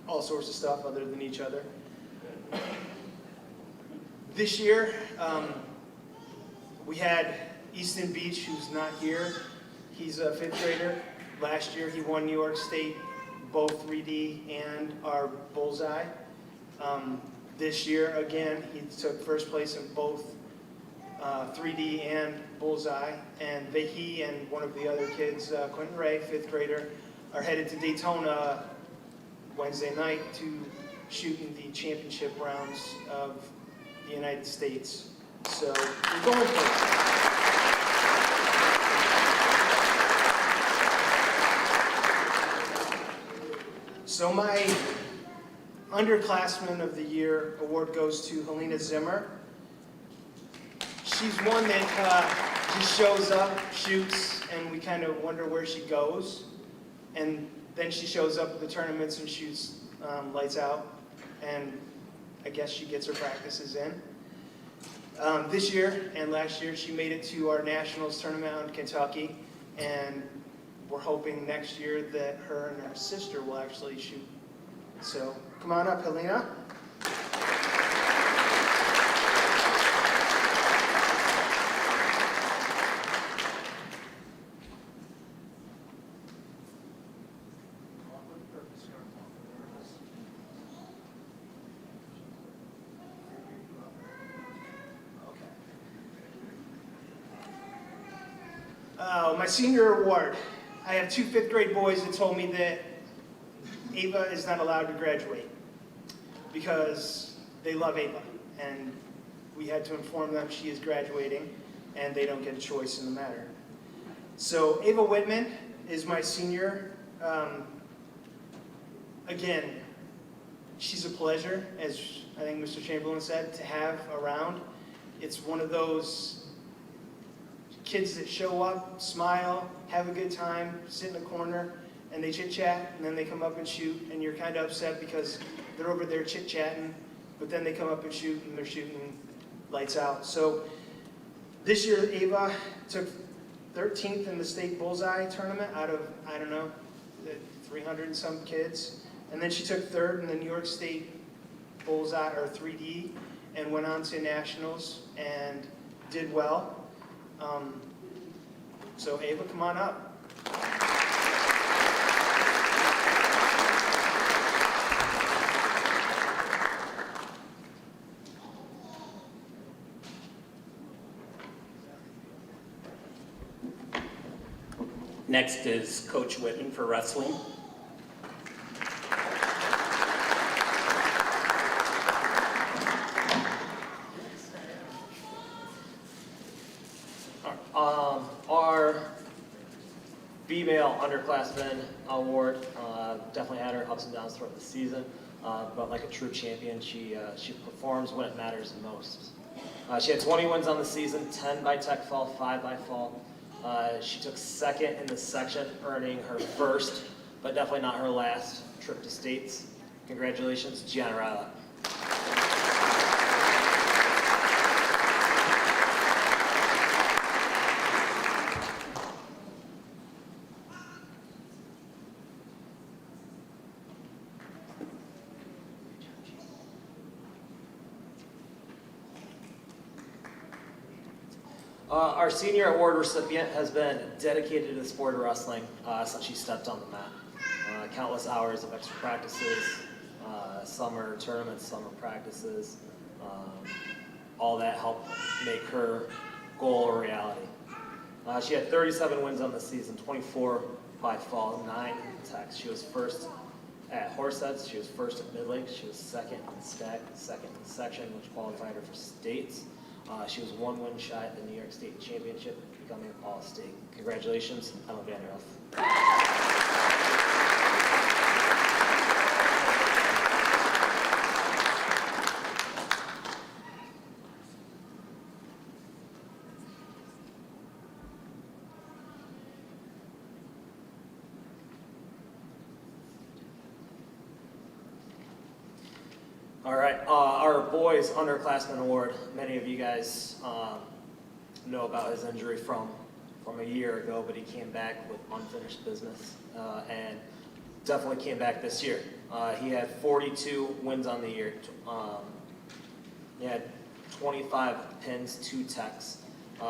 all sorts of stuff other than each other. This year, we had Easton Beach, who's not here. He's a 5th grader. Last year, he won New York State, both 3D and our bullseye. This year, again, he took first place in both 3D and bullseye. And he and one of the other kids, Quentin Ray, 5th grader, are headed to Daytona Wednesday night to shoot in the championship rounds of the United States. So we're going for it. So my Underclassman of the Year award goes to Helena Zimmer. She's one that just shows up, shoots, and we kind of wonder where she goes. And then she shows up at the tournaments and shoots lights out. And I guess she gets her practices in. This year and last year, she made it to our nationals tournament out in Kentucky, and we're hoping next year that her and her sister will actually shoot. So come on up, Helena. My senior award. I have 2 5th grade boys that told me that Ava is not allowed to graduate because they love Ava, and we had to inform them she is graduating and they don't get a choice in the matter. So Ava Whitman is my senior. Again, she's a pleasure, as I think Mr. Chamberlain said, to have around. It's one of those kids that show up, smile, have a good time, sit in a corner, and they chit-chat, and then they come up and shoot, and you're kind of upset because they're over there chit-chatting, but then they come up and shoot, and they're shooting lights out. So this year, Ava took 13th in the state bullseye tournament out of, I don't know, 300 and some kids. And then she took 3rd in the New York State bullseye, or 3D, and went on to nationals and did well. So Ava, come on up. Next is Coach Whitman for wrestling. Our female underclassmen award definitely had her ups and downs throughout the season, but like a true champion, she performs when it matters the most. She had 20 wins on the season, 10 by tech fall, 5 by fall. She took second in the section, earning her first, but definitely not her last, trip to states. Congratulations, Gianna Ryla. Our senior award recipient has been dedicated to the sport of wrestling since she stepped on the mat. Countless hours of extra practices, summer tournaments, summer practices, all that helped make her goal a reality. She had 37 wins on the season, 24 by fall, 9 techs. She was first at Horseheads, she was first at Midlake, she was second in stack, second in section, which qualified her for states. She was 1 win shy at the New York State Championship, becoming an All-State. Congratulations, Emma Vanderhoff. All right, our boys underclassmen award. Many of you guys know about his injury from a year ago, but he came back with unfinished business and definitely came back this year. He had 42 wins on the year. He had 25 pins, 2 techs.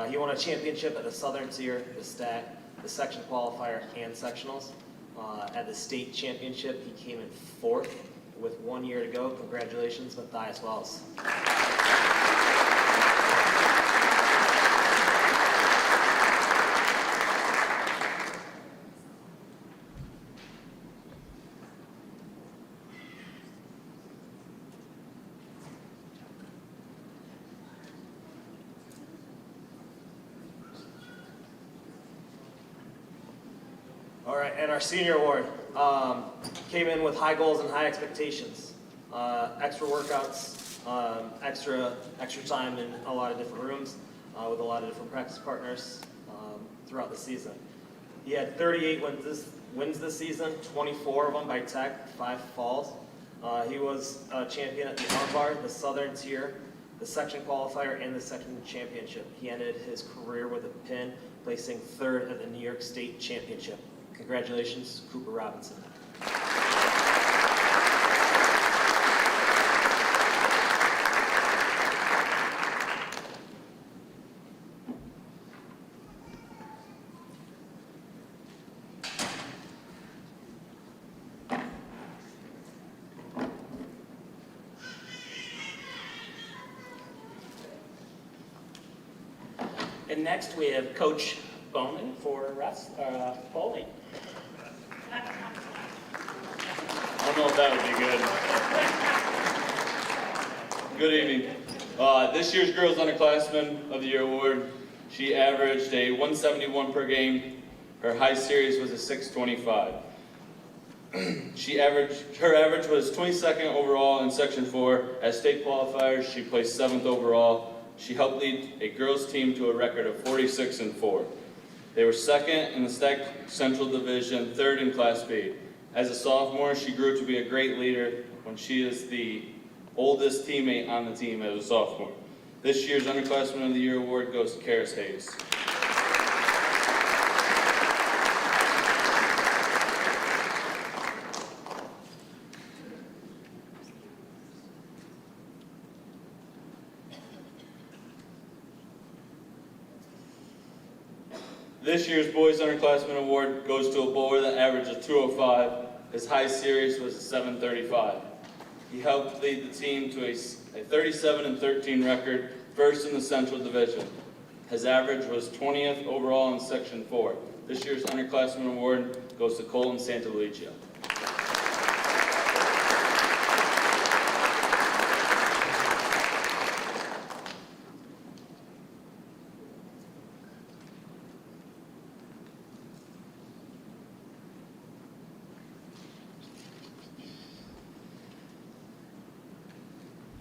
He won a championship at the Southern Tier, the stack, the section qualifier, and sectionals. At the state championship, he came in 4th. With 1 year to go, congratulations, Matthias Wells. All right, and our senior award came in with high goals and high expectations. Extra workouts, extra time in a lot of different rooms with a lot of different practice partners throughout the season. He had 38 wins this season, 24 of them by tech, 5 falls. He was a champion at the armbar, the Southern Tier, the section qualifier, and the section championship. He ended his career with a pin, placing 3rd at the New York State Championship. Congratulations, Cooper Robinson. And next we have Coach Bowman for bowling. I don't know if that would be good. Good evening. This year's Girls Underclassmen of the Year award, she averaged a 171 per game. Her high series was a 625. Her average was 22nd overall in Section 4. At state qualifiers, she placed 7th overall. She helped lead a girls team to a record of 46-4. They were 2nd in the Stack Central Division, 3rd in Class B. As a sophomore, she grew to be a great leader when she is the oldest teammate on the team as a sophomore. This year's Underclassmen of the Year award goes to Karis Hayes. This year's Boys Underclassmen Award goes to a bowler that averaged a 205. His high series was a 735. He helped lead the team to a 37-13 record, 1st in the Central Division. His average was 20th overall in Section 4. This year's Underclassmen Award goes to Colin Santalicia.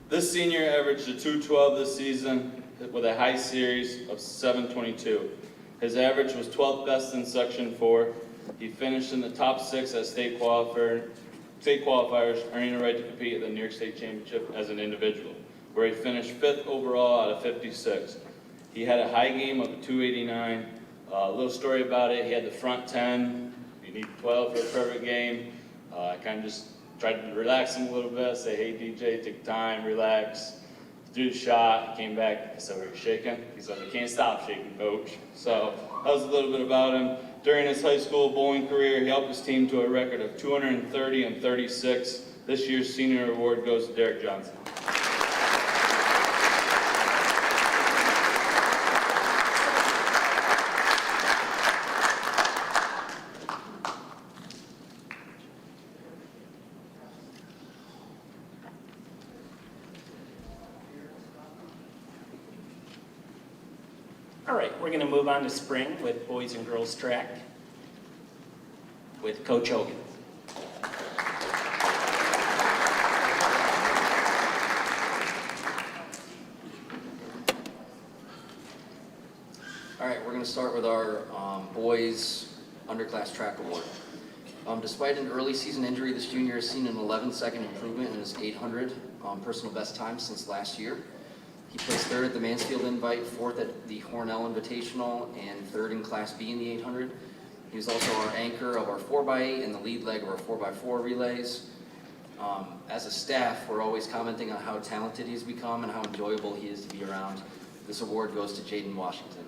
This senior averaged a 212 this season with a high series of 722. His average was 12th best in Section 4. He finished in the top 6 at state qualifiers, earning a right to compete at the New York State Championship as an individual, where he finished 5th overall out of 56. He had a high game of a 289. A little story about it, he had the front 10. You need 12 for a perfect game. I kind of just tried to relax him a little bit, say, hey DJ, take time, relax. Threw the shot, he came back, I said, "Are you shaking?" He said, "I can't stop shaking, coach." So that was a little bit about him. During his high school bowling career, he helped his team to a record of 230 and 36. This year's senior award goes to Derek Johnson. All right, we're going to move on to spring with boys and girls track with Coach Hogan. All right, we're going to start with our boys underclass track award. Despite an early season injury, this junior has seen an 11-second improvement in his 800 personal best time since last year. He placed 3rd at the Mansfield Invite, 4th at the Hornell Invitational, and 3rd in Class B in the 800. He was also our anchor of our 4x8 and the lead leg of our 4x4 relays. As a staff, we're always commenting on how talented he's become and how enjoyable he is to be around. This award goes to Jaden Washington.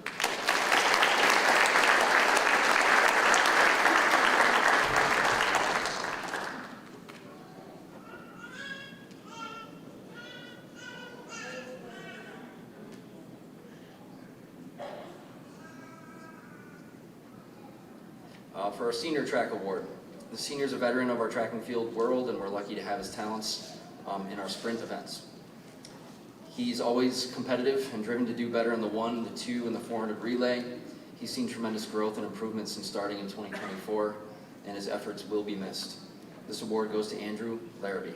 For our senior track award, the senior's a veteran of our track and field world, and we're lucky to have his talents in our sprint events. He's always competitive and driven to do better in the 1, the 2, and the 400 relay. He's seen tremendous growth and improvement since starting in 2024, and his efforts will be missed. This award goes to Andrew Larrabee.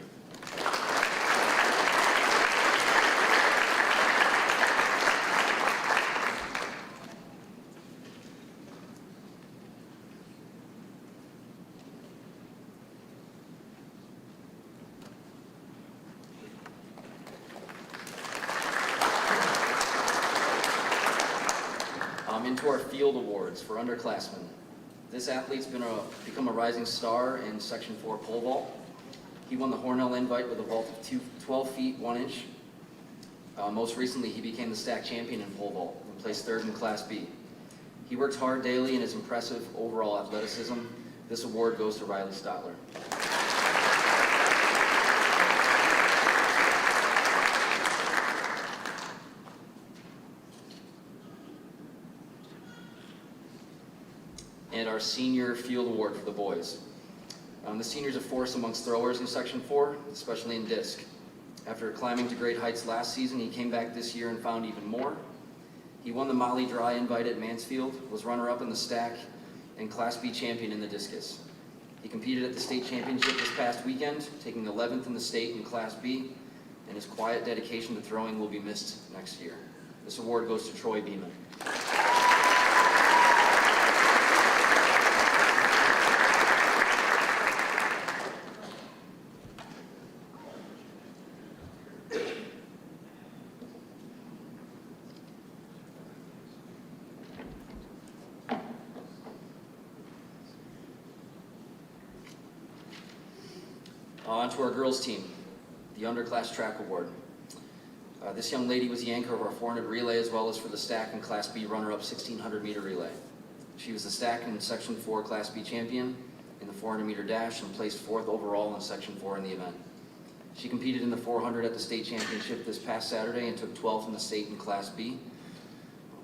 Into our field awards for underclassmen. This athlete's become a rising star in Section 4 pole vault. He won the Hornell Invite with a vault of 12 feet 1 inch. Most recently, he became the stack champion in pole vault and placed 3rd in Class B. He works hard daily and is impressive overall athleticism. This award goes to Riley Stotler. And our senior field award for the boys. The senior's a force amongst throwers in Section 4, especially in disc. After climbing to great heights last season, he came back this year and found even more. He won the Molly Dry Invite at Mansfield, was runner-up in the stack, and Class B champion in the discus. He competed at the state championship this past weekend, taking 11th in the state in Class B, and his quiet dedication to throwing will be missed next year. This award goes to Troy Beeman. On to our girls team, the underclass track award. This young lady was the anchor of our 400 relay as well as for the stack and Class B runner-up 1600 meter relay. She was the stack and Section 4 Class B champion in the 400 meter dash and placed 4th overall in Section 4 in the event. She competed in the 400 at the state championship this past Saturday and took 12th in the state in Class B.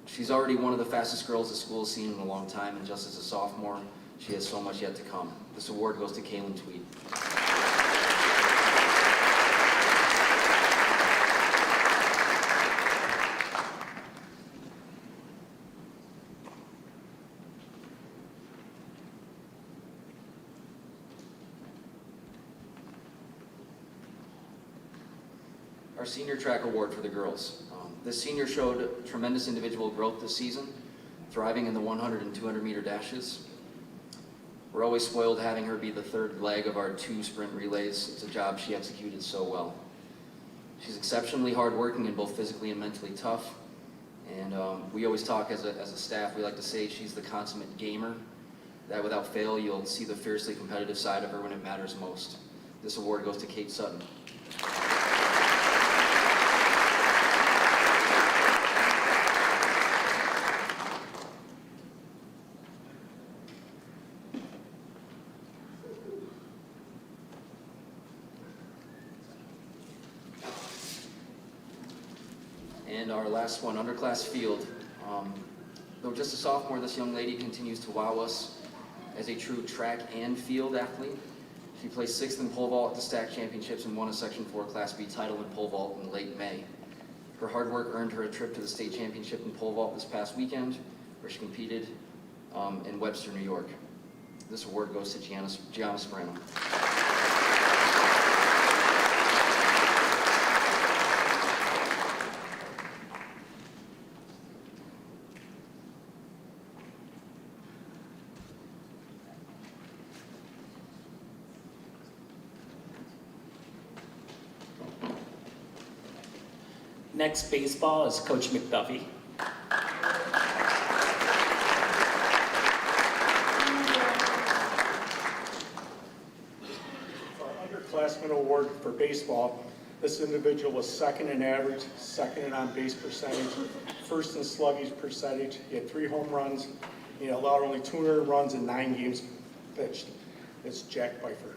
She's already one of the fastest girls the school has seen in a long time, and just as a sophomore, she has so much yet to come. This award goes to Kaylin Tweed. Our senior track award for the girls. This senior showed tremendous individual growth this season. thriving in the 100 and 200 meter dashes. We're always spoiled having her be the third leg of our 2 sprint relays. It's a job she executed so well. She's exceptionally hardworking and both physically and mentally tough. And we always talk as a staff, we like to say she's the consummate gamer, that without fail you'll see the fiercely competitive side of her when it matters most. This award goes to Kate Sutton. And our last one, underclass field. Though just a sophomore, this young lady continues to wow us as a true track and field athlete. She placed 6th in pole vault at the STAC championships and won a Section 4 Class B title in pole vault in late May. Her hard work earned her a trip to the state championship in pole vault this past weekend, where she competed in Webster, New York. This award goes to Gianna Sperano. Next, baseball is Coach McDuffie. Our underclassmen award for baseball, this individual was 2nd in average, 2nd in on-base percentage, 1st in sluggage percentage. He had 3 home runs. He allowed only 200 runs in 9 games pitched. It's Jack Pfeiffer.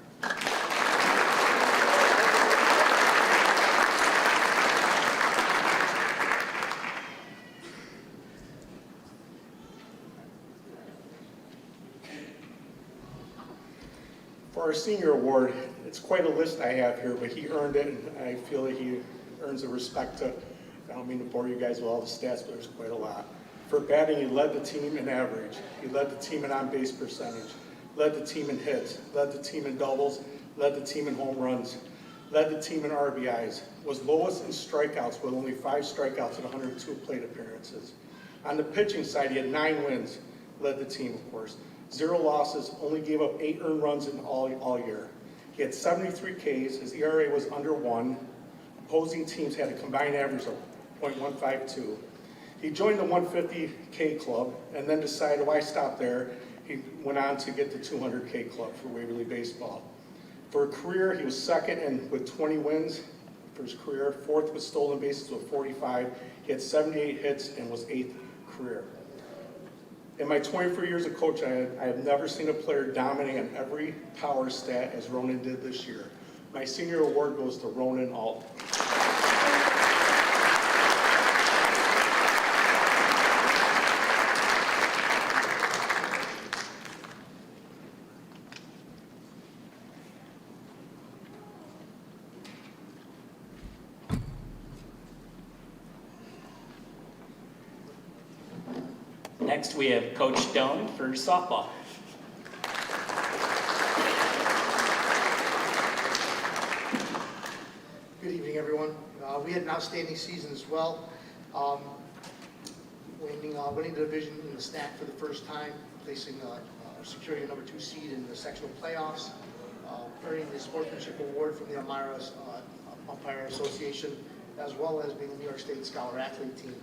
For our senior award, it's quite a list I have here, but he earned it, and I feel that he earns the respect to, I don't mean to bore you guys with all the stats, but there's quite a lot. For batting, he led the team in average. He led the team in on-base percentage, led the team in hits, led the team in doubles, led the team in home runs, led the team in RBIs, was lowest in strikeouts with only 5 strikeouts and 102 plate appearances. On the pitching side, he had 9 wins, led the team, of course. 0 losses, only gave up 8 earned runs in all year. He had 73 Ks, his ERA was under 1. Opposing teams had a combined average of .152. He joined the 150K club and then decided, why stop there? He went on to get the 200K club for Waverly Baseball. For a career, he was 2nd with 20 wins for his career, 4th with stolen bases with 45. He had 78 hits and was 8th career. In my 24 years of coaching, I have never seen a player dominate on every power stat as Ronan did this year. My senior award goes to Ronan Alt. Next, we have Coach Doan for softball. Good evening, everyone. We had an outstanding season as well. Winning the division in the STAC for the first time, securing a number 2 seed in the sectional playoffs, earning the sportsmanship award from the Elmira Umpire Association, as well as being the New York State Scholar Athlete team.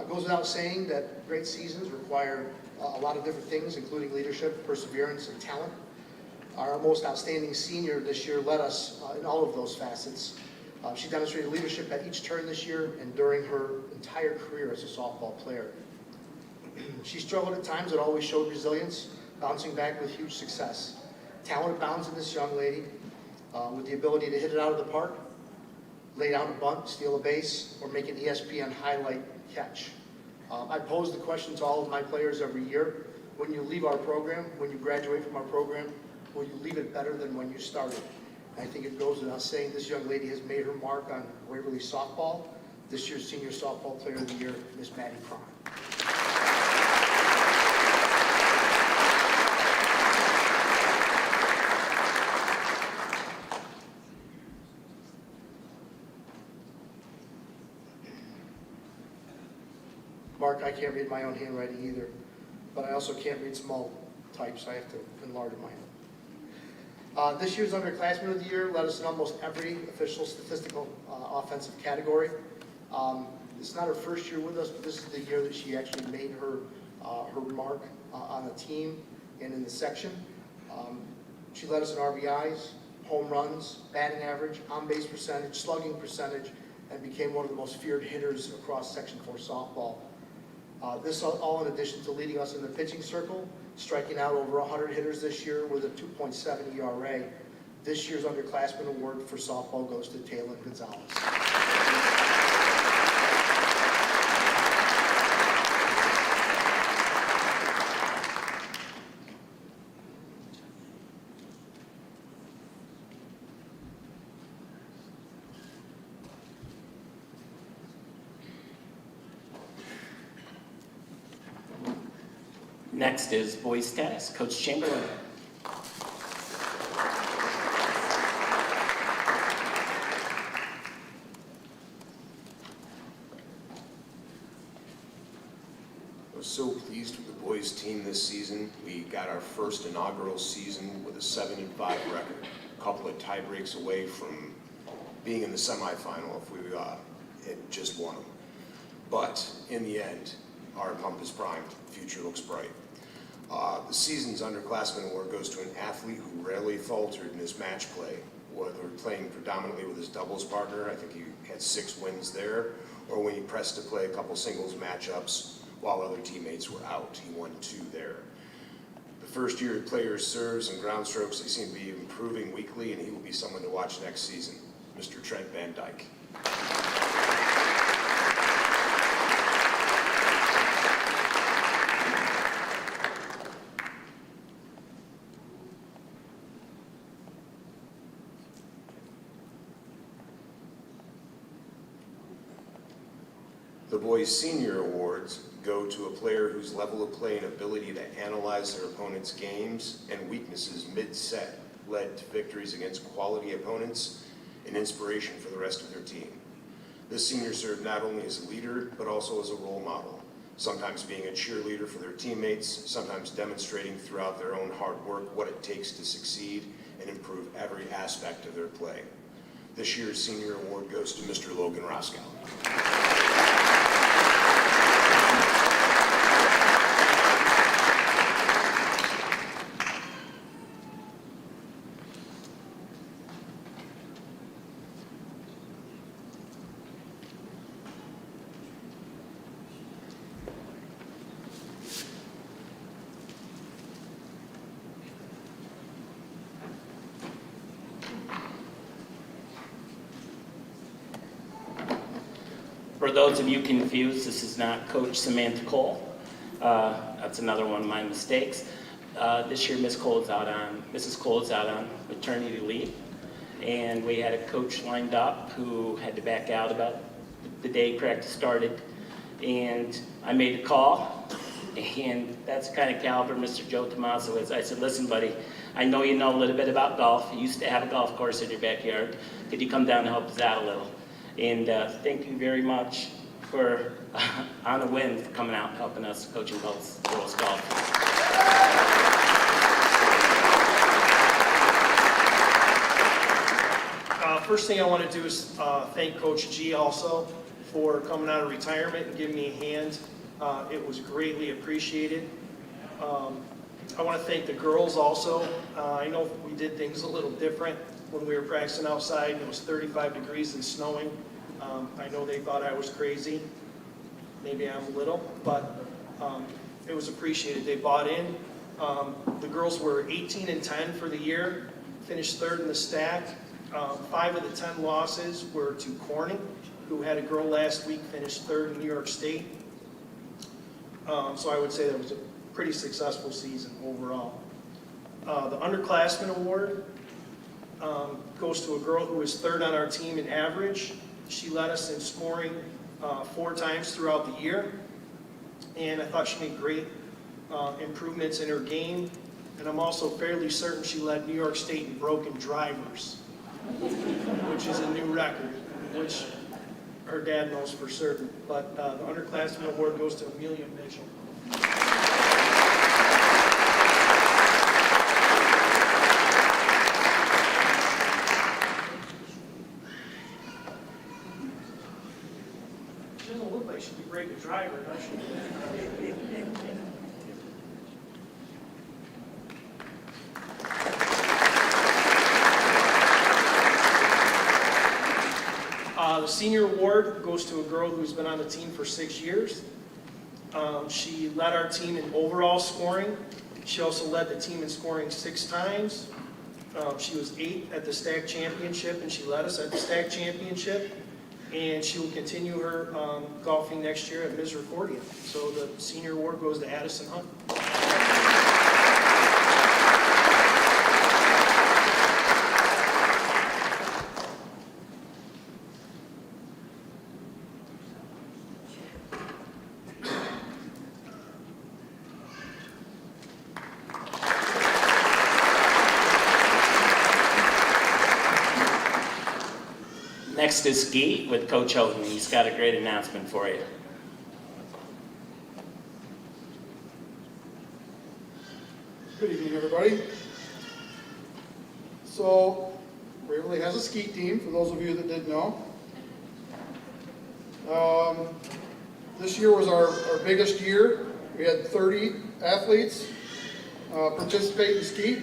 It goes without saying that great seasons require a lot of different things, including leadership, perseverance, and talent. Our most outstanding senior this year led us in all of those facets. She demonstrated leadership at each turn this year and during her entire career as a softball player. She struggled at times but always showed resilience, bouncing back with huge success. Talent abounds in this young lady with the ability to hit it out of the park, lay down a bunt, steal a base, or make an ESPN highlight catch. I pose the question to all of my players every year: when you leave our program, when you graduate from our program, will you leave it better than when you started? And I think it goes without saying this young lady has made her mark on Waverly softball. This year's Senior Softball Player of the Year, Miss Maddie Cron. Mark, I can't read my own handwriting either, but I also can't read small type, so I have to enlarge mine. This year's underclassmen of the year led us in almost every official statistical offensive category. It's not her first year with us, but this is the year that she actually made her mark on the team and in the section. She led us in RBIs, home runs, batting average, on-base percentage, slugging percentage, and became one of the most feared hitters across Section 4 softball. This all in addition to leading us in the pitching circle, striking out over 100 hitters this year with a 2.7 ERA. This year's underclassmen award for softball goes to Taylor Gonzalez. Next is boys tennis, Coach Chamberlain. I was so pleased with the boys team this season. We got our first inaugural season with a 7-5 record, a couple of tie breaks away from being in the semifinal if we had just won them. But in the end, our pump is primed, the future looks bright. The season's underclassmen award goes to an athlete who rarely faltered in his match play, whether playing predominantly with his doubles partner, I think he had 6 wins there, or when he pressed to play a couple singles matchups while other teammates were out, he won 2 there. The first year players' serves and ground strokes, they seem to be improving weekly, and he will be someone to watch next season, Mr. Trent Van Dyke. The boys' senior awards go to a player whose level of play and ability to analyze their opponent's games and weaknesses mid-set led to victories against quality opponents and inspiration for the rest of their team. This senior served not only as a leader, but also as a role model, sometimes being a cheerleader for their teammates, sometimes demonstrating throughout their own hard work what it takes to succeed and improve every aspect of their play. This year's senior award goes to Mr. Logan Roscoe. For those of you confused, this is not Coach Samantha Cole. That's another one of my mistakes. This year, Mrs. Cole is out on maternity leave, and we had a coach lined up who had to back out about the day practice started, and I made a call, and that's the kind of caliber Mr. Joe Tomaso is. I said, listen, buddy, I know you know a little bit about golf. You used to have a golf course in your backyard. Could you come down and help us out a little? And thank you very much for, on a whim, for coming out and helping us coaching girls golf. First thing I want to do is thank Coach G also for coming out of retirement and giving me a hand. It was greatly appreciated. I want to thank the girls also. I know we did things a little different when we were practicing outside. It was 35 degrees and snowing. I know they thought I was crazy. Maybe I'm a little, but it was appreciated. They bought in. The girls were 18-10 for the year, finished 3rd in the stack. 5 of the 10 losses were to Corning, who had a girl last week finish 3rd in New York State. So I would say that was a pretty successful season overall. The Underclassmen Award goes to a girl who was 3rd on our team in average. She led us in scoring 4 times throughout the year, and I thought she made great improvements in her game. And I'm also fairly certain she led New York State in broken drivers, which is a new record, which her dad knows for certain. But the underclassman award goes to Amelia Mitchell. She doesn't look like she'd be great to drive her, does she? The senior award goes to a girl who's been on the team for 6 years. She led our team in overall scoring. She also led the team in scoring 6 times. She was 8th at the STAC championship, and she led us at the STAC championship. And she will continue her golfing next year at Misericordia. So the senior award goes to Addison Hunt. Next is ski with Coach Houghton. He's got a great announcement for you. Good evening, everybody. So, Waverly has a ski team, for those of you that didn't know. This year was our biggest year. We had 30 athletes participate in ski.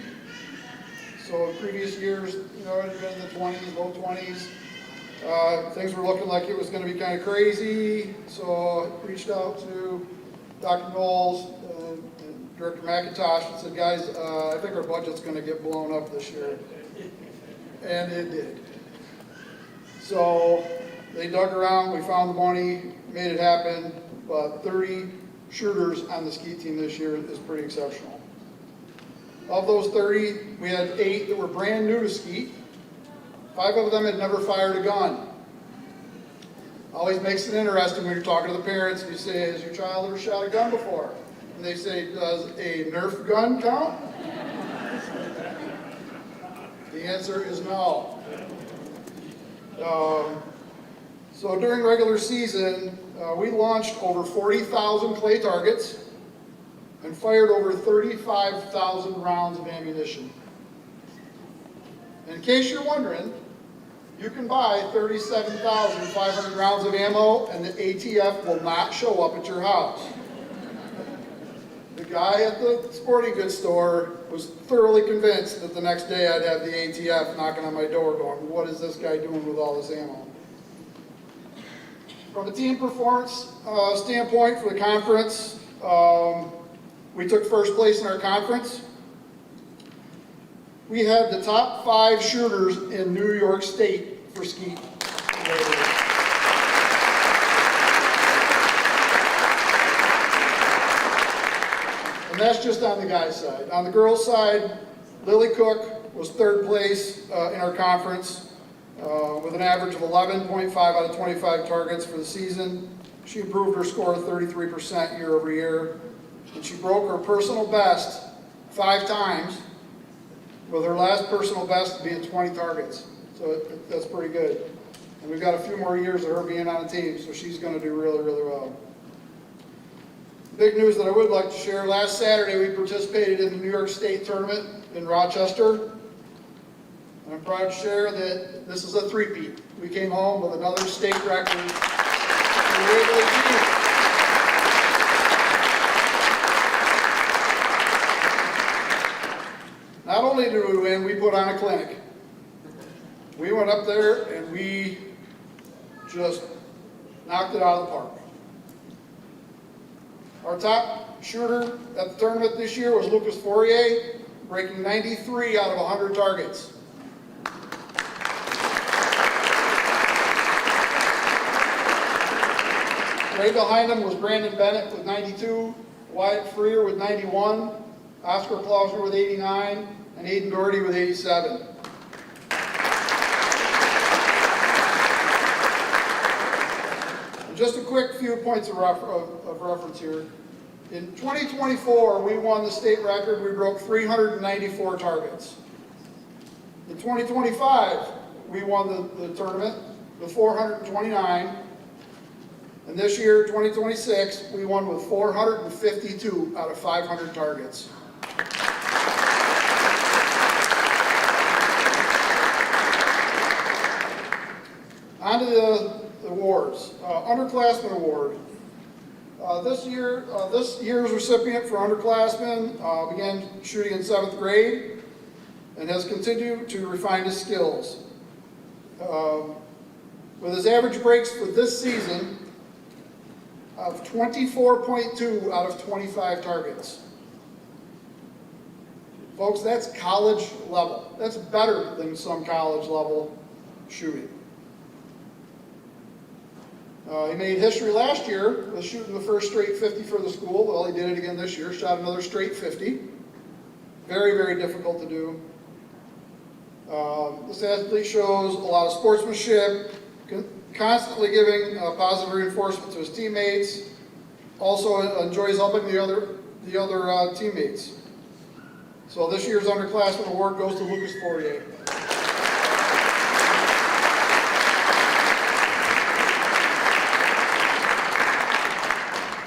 So in previous years, it had been in the 20s, low 20s. Things were looking like it was going to be kind of crazy, so I reached out to Dr. Knowles and Director McIntosh and said, guys, I think our budget's going to get blown up this year. And it did. So they dug around, we found the money, made it happen, but 30 shooters on the ski team this year is pretty exceptional. Of those 30, we had 8 that were brand new to ski. 5 of them had never fired a gun. Always makes it interesting when you're talking to the parents and you say, has your child ever shot a gun before? And they say, does a Nerf gun count? The answer is no. So during regular season, we launched over 40,000 clay targets and fired over 35,000 rounds of ammunition. In case you're wondering, you can buy 37,500 rounds of ammo and the ATF will not show up at your house. The guy at the sporting goods store was thoroughly convinced that the next day I'd have the ATF knocking on my door going, what is this guy doing with all this ammo? From a team performance standpoint for the conference, we took first place in our conference. We had the top 5 shooters in New York State for ski. And that's just on the guys' side. On the girls' side, Lily Cook was 3rd place in our conference with an average of 11.5 out of 25 targets for the season. She improved her score 33% year over year. And she broke her personal best 5 times, with her last personal best being 20 targets. So that's pretty good. And we've got a few more years of her being on the team, so she's going to do really, really well. Big news that I would like to share, last Saturday we participated in the New York State tournament in Rochester. And I'm proud to share that this is a three-peat. We came home with another state record for the Waverly team. Not only did we win, we put on a clinic. We went up there and we just knocked it out of the park. Our top shooter at the tournament this year was Lucas Fourier, breaking 93 out of 100 targets. Right behind him was Brandon Bennett with 92, Wyatt Freer with 91, Oscar Klausner with 89, and Aiden Doherty with 87. And just a quick few points of reference here. In 2024, we won the state record. We broke 394 targets. In 2025, we won the tournament with 429, And this year, 2026, we won with 452 out of 500 targets. On to the awards. Underclassmen Award. This year's recipient for underclassmen began shooting in 7th grade and has continued to refine his skills. With his average breaks for this season of 24.2 out of 25 targets. Folks, that's college level. That's better than some college level shooting. He made history last year with shooting the first straight 50 for the school. Well, he did it again this year, shot another straight 50. Very, very difficult to do. This athlete shows a lot of sportsmanship, constantly giving positive reinforcement to his teammates. Also enjoys helping the other teammates. So this year's underclassmen award goes to Lucas Fourier.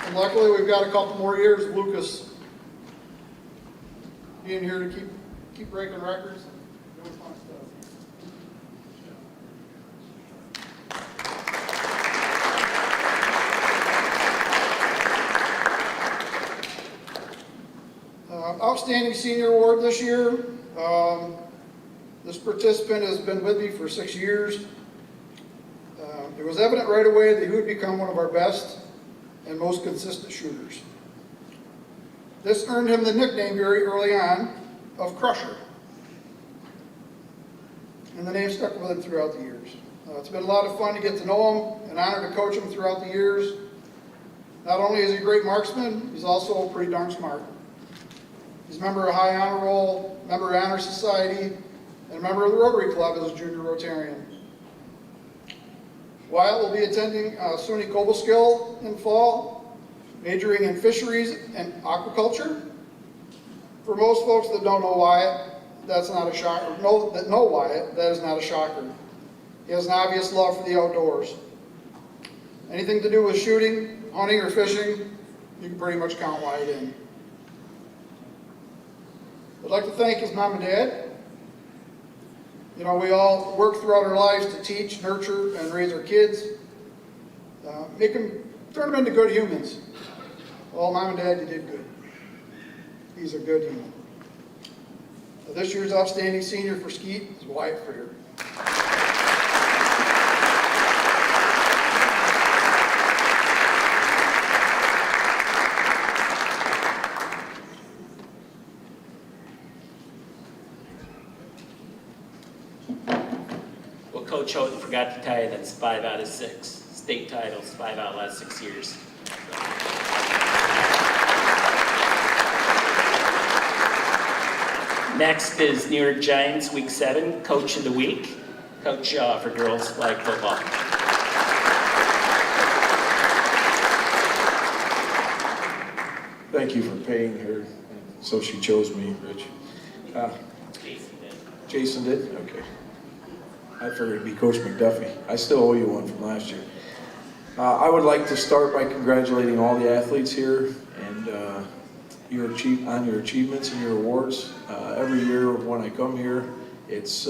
And luckily, we've got a couple more years of Lucas being here to keep breaking records. Doing fun stuff. Outstanding Senior Award this year. This participant has been with me for 6 years. It was evident right away that he would become one of our best and most consistent shooters. This earned him the nickname very early on of Crusher. And the name stuck with him throughout the years. It's been a lot of fun to get to know him, an honor to coach him throughout the years. Not only is he a great marksman, he's also pretty darn smart. He's a member of High Honor Roll, member of Honor Society, and a member of the Rotary Club as a junior Rotarian. Wyatt will be attending SUNY Cobleskill in fall, majoring in fisheries and aquaculture. For most folks that don't know Wyatt, that's not a shocker. That know Wyatt, that is not a shocker. He has an obvious love for the outdoors. Anything to do with shooting, hunting, or fishing, you can pretty much count Wyatt in. I'd like to thank his mom and dad. You know, we all work throughout our lives to teach, nurture, and raise our kids. Turn them into good humans. Well, Mom and Dad, you did good. He's a good human. This year's Outstanding Senior for Skeet is Wyatt Freer. Well, Coach Houghton forgot to tell you that's 5 out of 6. State titles, 5 out of the last 6 years. Next is New York Giants, Week 7, Coach of the Week. Coach for girls flag football. Thank you for paying her, so she chose me, Rich. Jason did. Jason did? Okay. I figured it'd be Coach McDuffie. I still owe you one from last year. I would like to start by congratulating all the athletes here and on your achievements and your awards. Every year when I come here, it's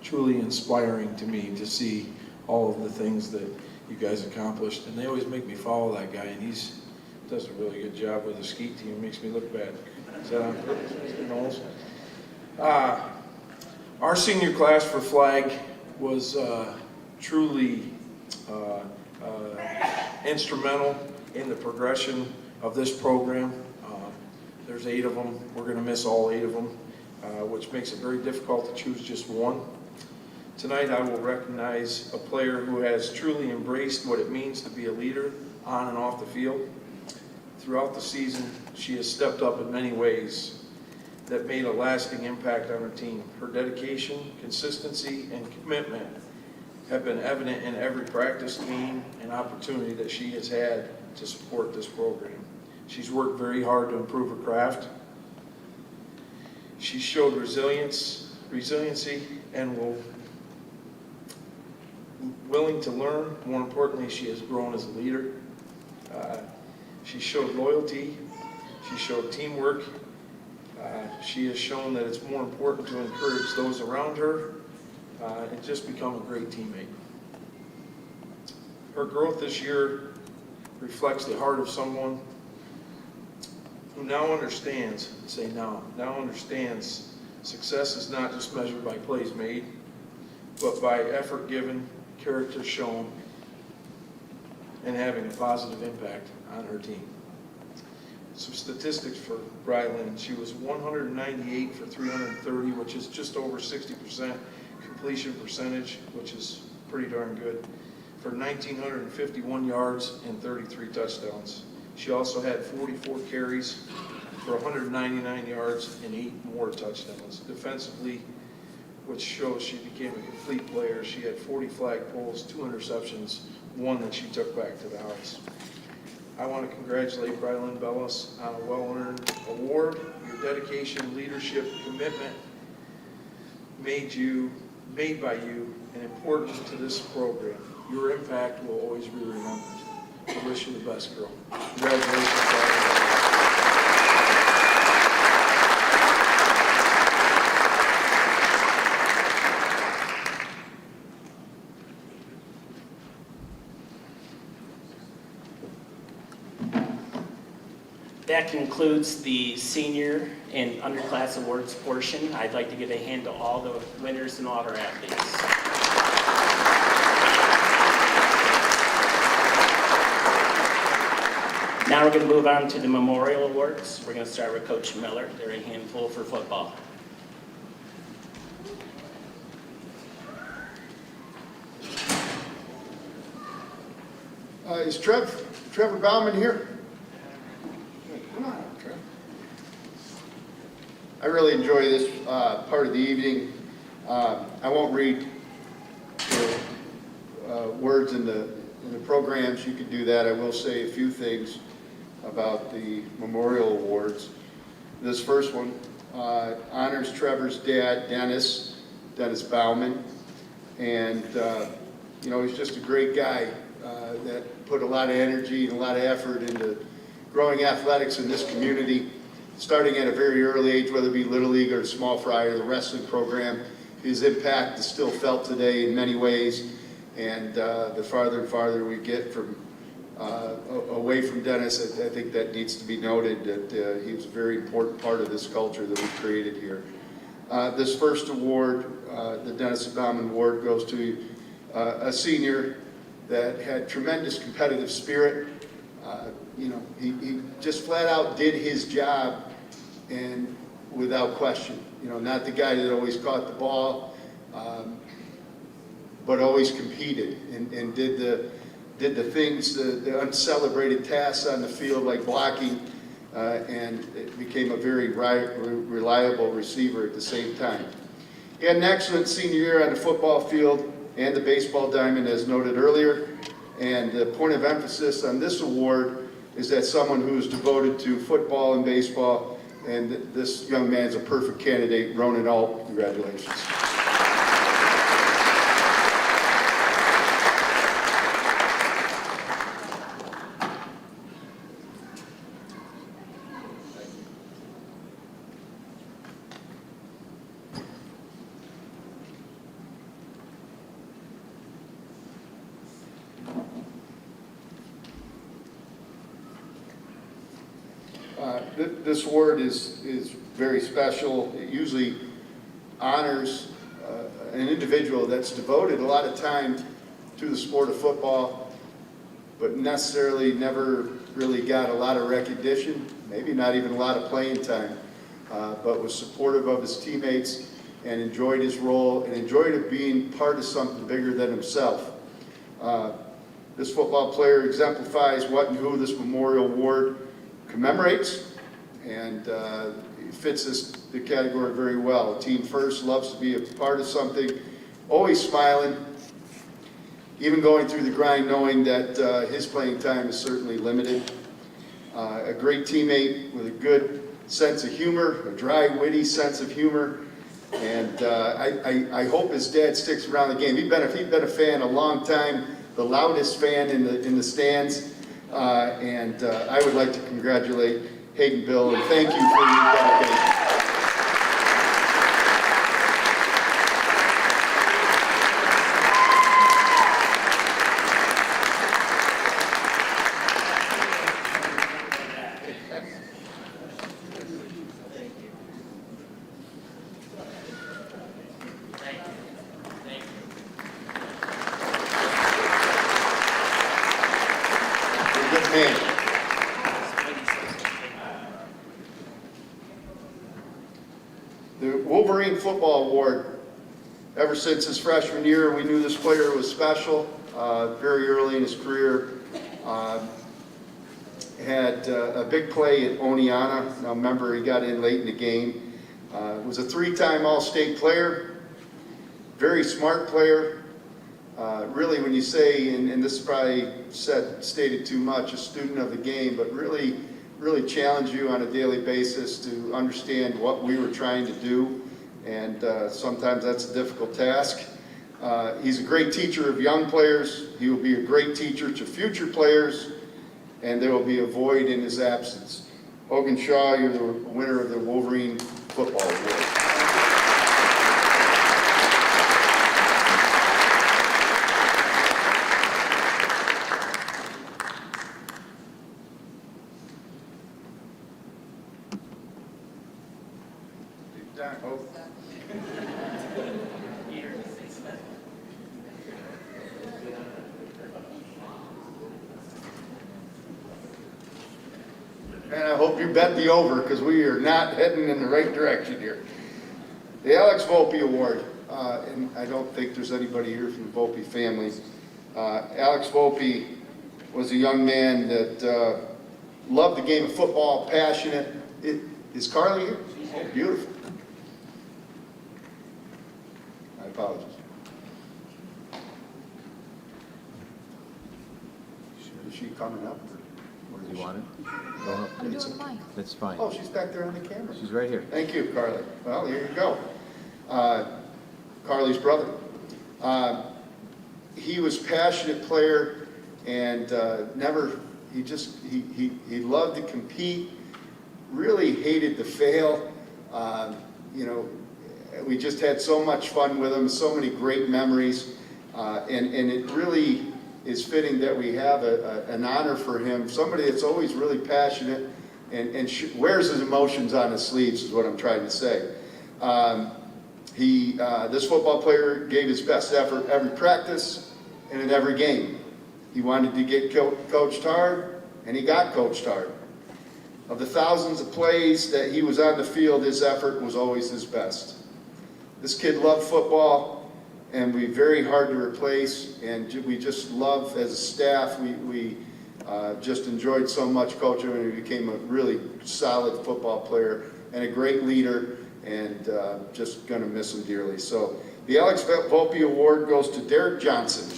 truly inspiring to me to see all of the things that you guys accomplished. And they always make me follow that guy, and he does a really good job with the skeet team. It makes me look bad. Is that on purpose, Mr. Knowles? Our senior class for flag was truly instrumental in the progression of this program. There's 8 of them. We're going to miss all 8 of them, which makes it very difficult to choose just one. Tonight I will recognize a player who has truly embraced what it means to be a leader on and off the field. Throughout the season, she has stepped up in many ways that made a lasting impact on her team. Her dedication, consistency, and commitment have been evident in every practice, meeting, and opportunity that she has had to support this program. She's worked very hard to improve her craft. She showed resiliency, and will willing to learn. More importantly, she has grown as a leader. She showed loyalty. She showed teamwork. She has shown that it's more important to encourage those around her and just become a great teammate. Her growth this year reflects the heart of someone who now understands, now understands success is not just measured by plays made, but by effort given, character shown, and having a positive impact on her team. Some statistics for Bryland. She was 198 for 330, which is just over 60% completion percentage, which is pretty darn good, for 1,951 yards and 33 touchdowns. She also had 44 carries for 199 yards and 8 more touchdowns. Defensively, which shows she became a complete player, she had 40 flag pulls, 2 interceptions, 1 that she took back to the house. I want to congratulate Bryland Bellis on a well-earned award. Your dedication, leadership, commitment made by you and important to this program. Your impact will always be remembered. I wish you the best, girl. Congratulations, Bryland. That concludes the senior and underclass awards portion. I'd like to give a hand to all the winners and all of our athletes. Now we're going to move on to the memorial awards. We're going to start with Coach Miller. They're a handful for football. Is Trevor Bauman here? Come on, Trevor. I really enjoy this part of the evening. I won't read the words in the programs. You can do that. I will say a few things about the memorial awards. This first one honors Trevor's dad, Dennis Bauman, and he's just a great guy that put a lot of energy and a lot of effort into growing athletics in this community, starting at a very early age, whether it be Little League or Small Fry or the wrestling program. His impact is still felt today in many ways, and the farther and farther we get from away from Dennis, I think that needs to be noted, that he was a very important part of this culture that we've created here. This first award, the Dennis Bauman Award, goes to a senior that had tremendous competitive spirit. He just flat out did his job, and without question. Not the guy that always caught the ball, but always competed and did the things, the uncelebrated tasks on the field, like blocking, and it became a very reliable receiver at the same time. He had an excellent senior year on the football field and the baseball diamond, as noted earlier. And the point of emphasis on this award is that someone who is devoted to football and baseball, and this young man's a perfect candidate, Ronan Alt. Congratulations. This award is very special. It usually honors an individual that's devoted a lot of time to the sport of football, but necessarily never really got a lot of recognition, maybe not even a lot of playing time, but was supportive of his teammates and enjoyed his role and enjoyed it being part of something bigger than himself. This football player exemplifies what and who this memorial award commemorates, and fits the category very well. Team first, loves to be a part of something, always smiling, even going through the grind knowing that his playing time is certainly limited. A great teammate with a good sense of humor, a dry, witty sense of humor, And I hope his dad sticks around the game. He'd been a fan a long time, the loudest fan in the stands. I would like to congratulate Hayden Bill and thank you for your dedication. Good man. The Wolverine Football Award, ever since his freshman year, we knew this player was special. Very early in his career, had a big play at Oneonta. Now remember, he got in late in the game. Was a three-time All-State player, very smart player. Really, when you say, and this is probably stated too much, a student of the game, but really challenge you on a daily basis to understand what we were trying to do, and sometimes that's a difficult task. He's a great teacher of young players. He will be a great teacher to future players, and there will be a void in his absence. Hogan Shaw, you're the winner of the Wolverine Football Award. And I hope you bet the over, because we are not heading in the right direction here. The Alex Volpe Award, and I don't think there's anybody here from the Volpe family. Alex Volpe was a young man that loved the game of football, passionate. Is Carly here? Oh, beautiful. I apologize. Is she coming up? You want it? That's fine. Oh, she's back there on the camera. She's right here. Thank you, Carly. Well, here you go. Carly's brother. He was a passionate player and he loved to compete, really hated to fail. You know, we just had so much fun with him, so many great memories, and it really is fitting that we have an honor for him, somebody that's always really passionate and wears his emotions on his sleeves is what I'm trying to say. This football player gave his best effort every practice and in every game. He wanted to get coached hard, and he got coached hard. Of the thousands of plays that he was on the field, his effort was always his best. This kid loved football, and we very hard to replace, and we just love, as a staff, we just enjoyed so much coaching him, and he became a really solid football player and a great leader, and just going to miss him dearly. So the Alex Volpe Award goes to Derek Johnson.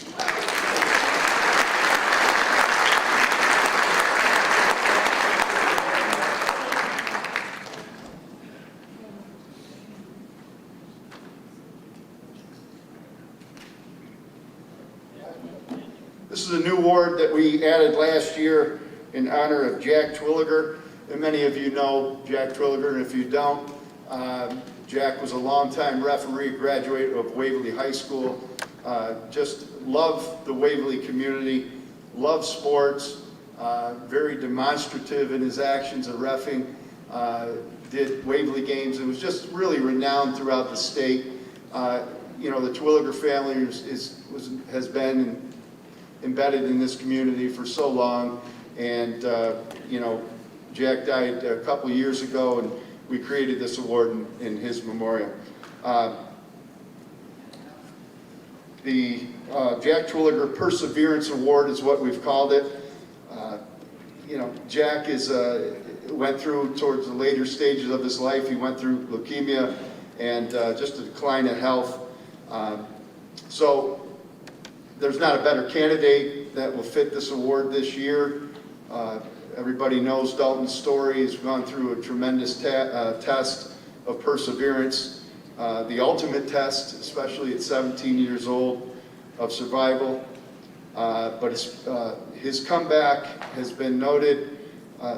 This is a new award that we added last year in honor of Jack Twilliger. And many of you know Jack Twilliger, and if you don't, Jack was a longtime referee, graduate of Waverly High School. Just loved the Waverly community, loved sports, very demonstrative in his actions of reffing, did Waverly games, and was just really renowned throughout the state. You know, the Twilliger family has been embedded in this community for so long, and you know, Jack died a couple years ago, and we created this award in his memorial. The Jack Twilliger Perseverance Award is what we've called it. You know, Jack went through towards the later stages of his life. He went through leukemia and just a decline in health. So there's not a better candidate that will fit this award this year. Everybody knows Dalton's story. He's gone through a tremendous test of perseverance, the ultimate test, especially at 17 years old, of survival. But his comeback has been noted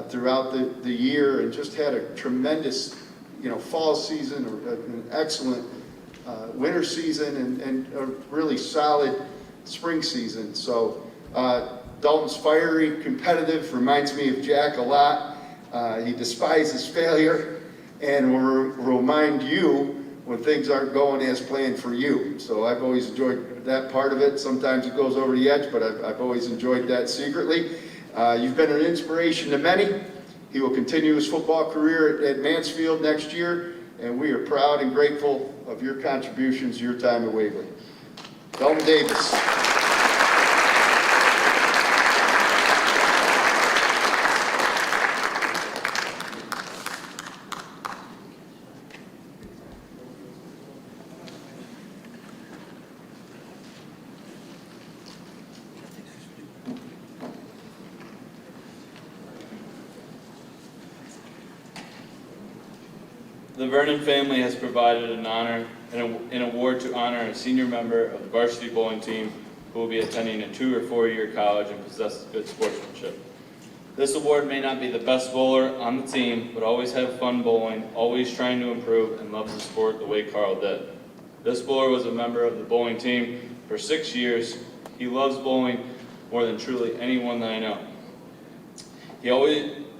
throughout the year, and just had a tremendous, fall season, an excellent winter season, and a really solid spring season. So Dalton's fiery, competitive, reminds me of Jack a lot. He despises failure and will remind you when things aren't going as planned for you. So I've always enjoyed that part of it. Sometimes it goes over the edge, but I've always enjoyed that secretly. You've been an inspiration to many. He will continue his football career at Mansfield next year, and we are proud and grateful of your contributions, your time at Waverly. Dalton Davis. The Vernon family has provided an award to honor a senior member of the varsity bowling team who will be attending a 2- or 4-year college and possesses good sportsmanship. This award may not be the best bowler on the team, but always have fun bowling, always trying to improve, and loves the sport the way Carl did. This bowler was a member of the bowling team for 6 years. He loves bowling more than truly anyone that I know.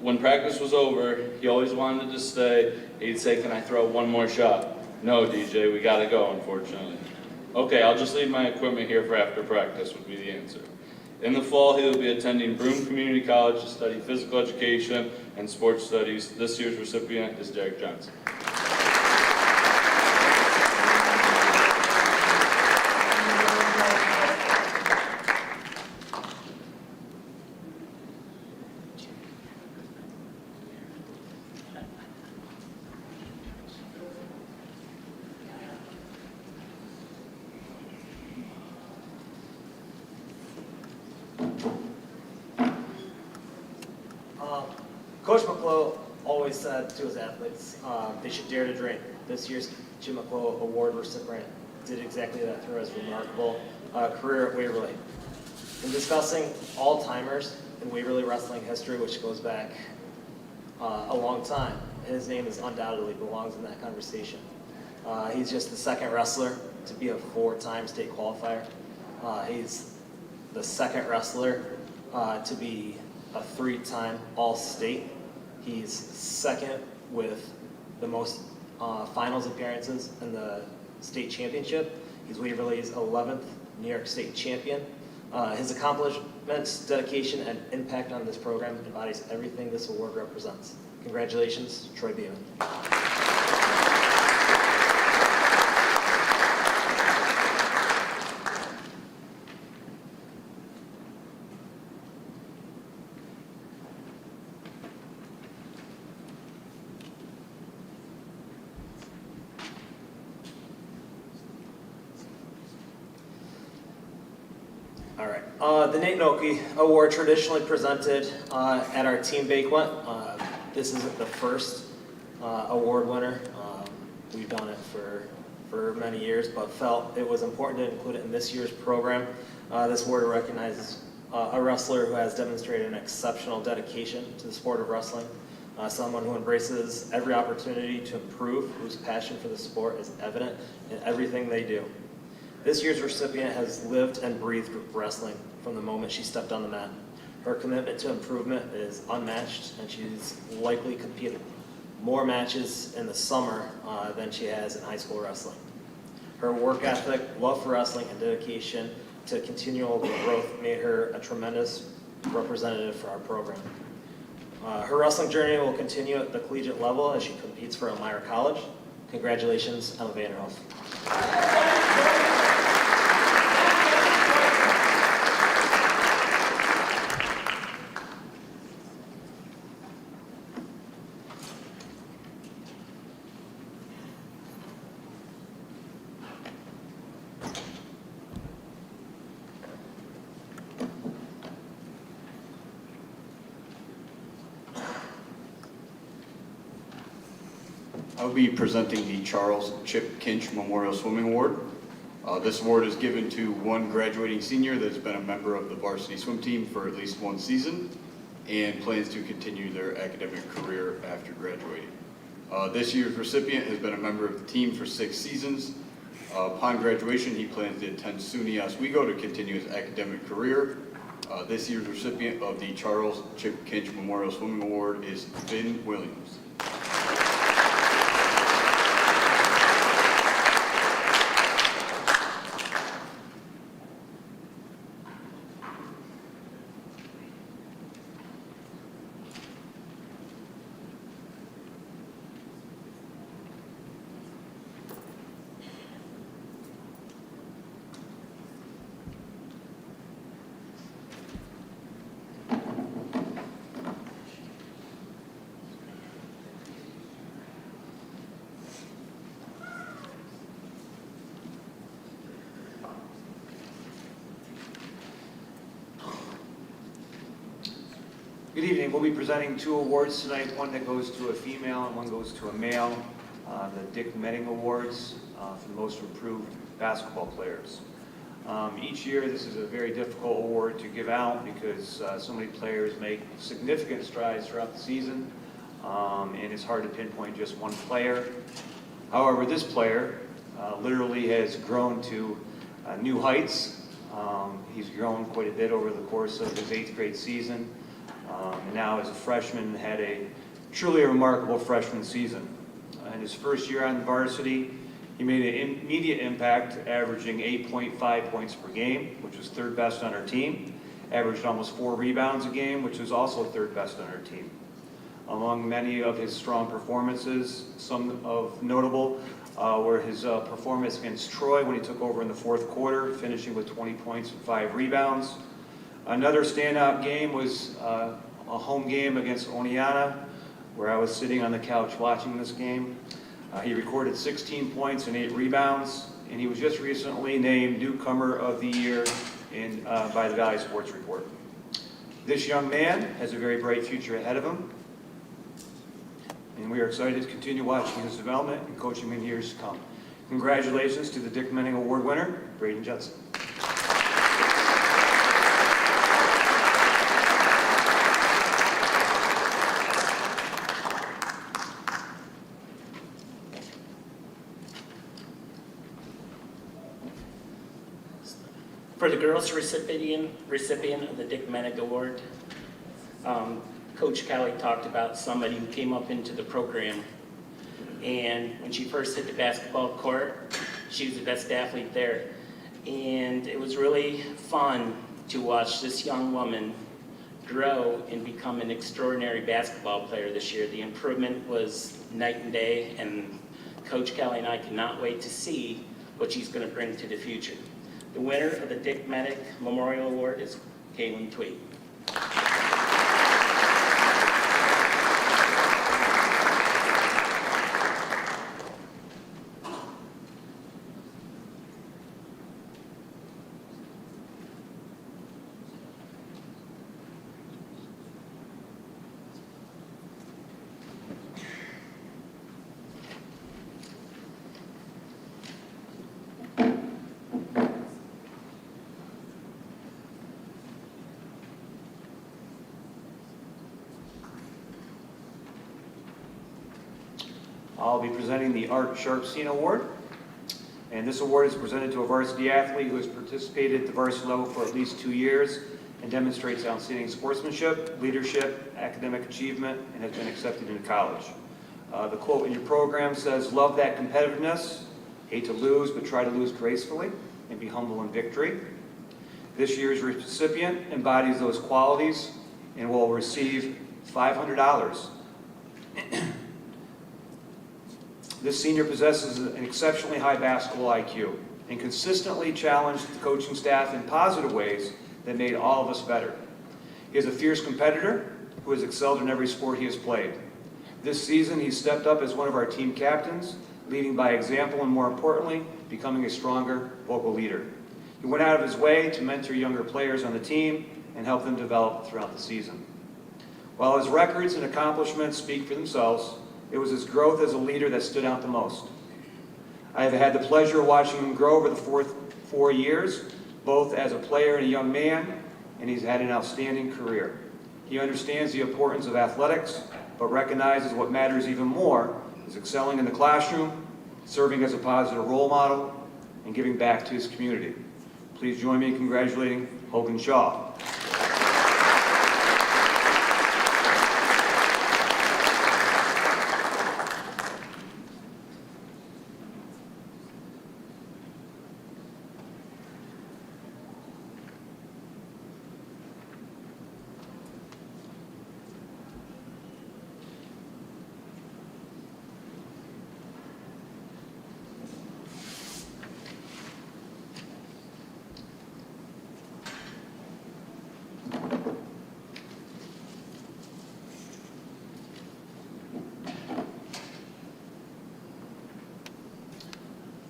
When practice was over, he always wanted to stay. He'd say, "Can I throw one more shot?" "No, DJ, we gotta go, unfortunately." "Okay, I'll just leave my equipment here for after practice," would be the answer. In the fall, he will be attending Broome Community College to study physical education and sports studies. This year's recipient is Derek Johnson. Coach McClough always said to his athletes, they should dare to dream. This year's Jim McClough Award recipient did exactly that through his remarkable career at Waverly. In discussing all-timers in Waverly wrestling history, which goes back a long time, his name undoubtedly belongs in that conversation. He's just the second wrestler to be a 4-time state qualifier. He's the second wrestler to be a 3-time All-State. He's second with the most finals appearances in the state championship. He's Waverly's 11th New York State champion. His accomplishments, dedication, and impact on this program embodies everything this award represents. Congratulations, Troy Beeman. All right. The Nate Noki Award, traditionally presented at our team banquet. This isn't the first award winner. We've done it for many years, but felt it was important to include it in this year's program. This award recognizes a wrestler who has demonstrated an exceptional dedication to the sport of wrestling, someone who embraces every opportunity to improve, whose passion for the sport is evident in everything they do. This year's recipient has lived and breathed wrestling from the moment she stepped on the mat. Her commitment to improvement is unmatched, and she's likely competed more matches in the summer than she has in high school wrestling. Her work ethic, love for wrestling, and dedication to continual growth made her a tremendous representative for our program. Her wrestling journey will continue at the collegiate level as she competes for Elmira College. Congratulations, Emma Vanderhoff. I'll be presenting the Charles Chip Kinch Memorial Swimming Award. This award is given to one graduating senior that's been a member of the varsity swim team for at least one season and plans to continue their academic career after graduating. This year's recipient has been a member of the team for 6 seasons. Upon graduation, he plans to attend SUNY Oswego to continue his academic career. This year's recipient of the Charles Chip Kinch Memorial Swimming Award is Finn Williams. Good evening. We'll be presenting 2 awards tonight, one that goes to a female and one goes to a male. The Dick Menning Awards for the most improved basketball players. Each year this is a very difficult award to give out because so many players make significant strides throughout the season, and it's hard to pinpoint just one player. However, this player literally has grown to new heights. He's grown quite a bit over the course of his 8th grade season. And now as a freshman had a truly remarkable freshman season. In his first year on the varsity, he made an immediate impact, averaging 8.5 points per game, which was 3rd best on our team. Averaged almost 4 rebounds a game, which was also 3rd best on our team. Among many of his strong performances, some of notable were his performance against Troy when he took over in the 4th quarter, finishing with 20 points and 5 rebounds. Another standout game was a home game against Oneonta, where I was sitting on the couch watching this game. He recorded 16 points and 8 rebounds, and he was just recently named Newcomer of the Year by the Valley Sports Report. This young man has a very bright future ahead of him, and we are excited to continue watching his development and coaching him in years to come. Congratulations to the Dick Menning Award winner, Braden Judson. For the girls recipient of the Dick Menning Award, Coach Kelly talked about somebody who came up into the program, and when she first hit the basketball court, she was the best athlete there. And it was really fun to watch this young woman grow and become an extraordinary basketball player this year. The improvement was night and day, and Coach Kelly and I cannot wait to see what she's going to bring to the future. The winner of the Dick Menning Memorial Award is Kaylin Tweed. I'll be presenting the Art Sharpstein Award. And this award is presented to a varsity athlete who has participated at the varsity level for at least 2 years and demonstrates outstanding sportsmanship, leadership, academic achievement, and has been accepted into college. The quote in your program says, "Love that competitiveness, hate to lose, but try to lose gracefully, and be humble in victory." This year's recipient embodies those qualities and will receive $500. This senior possesses an exceptionally high basketball IQ and consistently challenged the coaching staff in positive ways that made all of us better. He is a fierce competitor who has excelled in every sport he has played. This season, he stepped up as one of our team captains, leading by example and, more importantly, becoming a stronger vocal leader. He went out of his way to mentor younger players on the team and help them develop throughout the season. While his records and accomplishments speak for themselves, It was his growth as a leader that stood out the most. I have had the pleasure of watching him grow over the 4 years, both as a player and a young man, and he's had an outstanding career. He understands the importance of athletics, but recognizes what matters even more is excelling in the classroom, serving as a positive role model, and giving back to his community. Please join me in congratulating Hogan Shaw.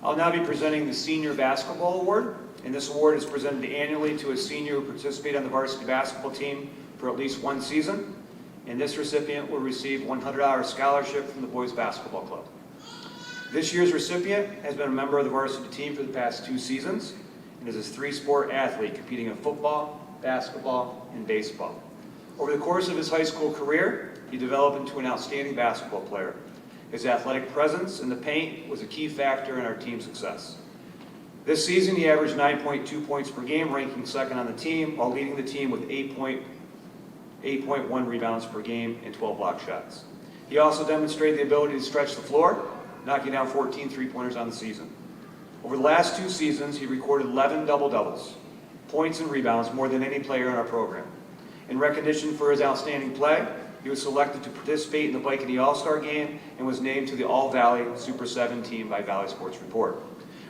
I'll now be presenting the Senior Basketball Award, and this award is presented annually to a senior who participated on the varsity basketball team for at least one season, and this recipient will receive $100 scholarship from the Boys Basketball Club. This year's recipient has been a member of the varsity team for the past 2 seasons and is a 3-sport athlete competing in football, basketball, and baseball. Over the course of his high school career, he developed into an outstanding basketball player. His athletic presence in the paint was a key factor in our team's success. This season, he averaged 9.2 points per game, ranking second on the team, while leading the team with 8.1 rebounds per game and 12 block shots. He also demonstrated the ability to stretch the floor, knocking down 14 three-pointers on the season. Over the last 2 seasons, he recorded 11 double-doubles, points and rebounds, more than any player in our program. In recognition for his outstanding play, he was selected to participate in the Banquet All-Star Game and was named to the All-Valley Super 7 team by Valley Sports Report.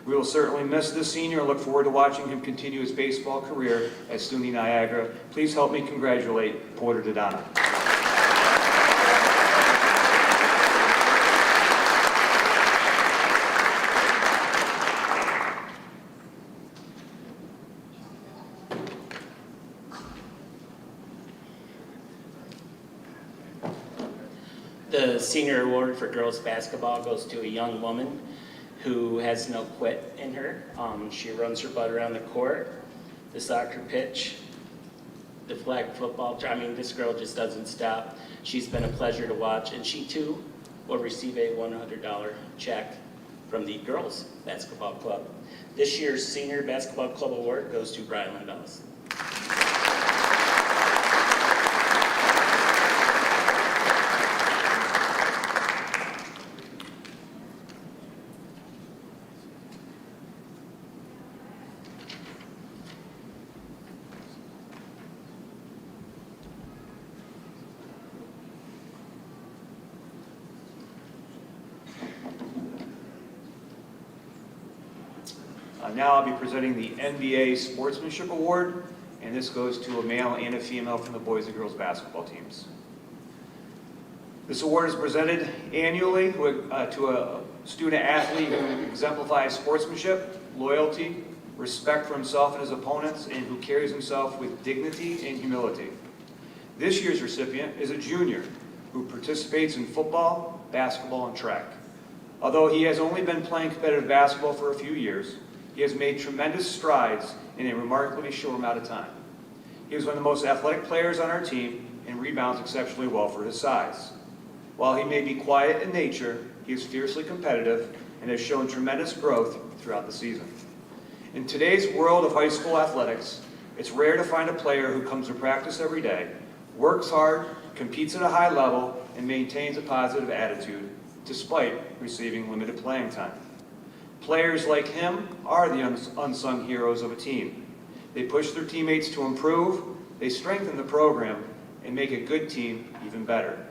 We will certainly miss this senior and look forward to watching him continue his baseball career at SUNY Niagara. Please help me congratulate Porter Dodonna. The senior award for girls basketball goes to a young woman who has no quit in her. She runs her butt around the court, the soccer pitch, the flag football. I mean, this girl just doesn't stop. She's been a pleasure to watch, and she too will receive a $100 check from the girls basketball club. This year's senior basketball club award goes to Brian Lindaus. Now I'll be presenting the NBA Sportsmanship Award, and this goes to a male and a female from the boys and girls basketball teams. This award is presented annually to a student athlete who exemplifies sportsmanship, loyalty, respect for himself and his opponents, and who carries himself with dignity and humility. This year's recipient is a junior who participates in football, basketball, and track. Although he has only been playing competitive basketball for a few years, he has made tremendous strides in a remarkably short amount of time. He is one of the most athletic players on our team and rebounds exceptionally well for his size. While he may be quiet in nature, he is fiercely competitive and has shown tremendous growth throughout the season. In today's world of high school athletics, it's rare to find a player who comes to practice every day, works hard, competes at a high level, and maintains a positive attitude despite receiving limited playing time. Players like him are the unsung heroes of a team. They push their teammates to improve, they strengthen the program, and make a good team even better.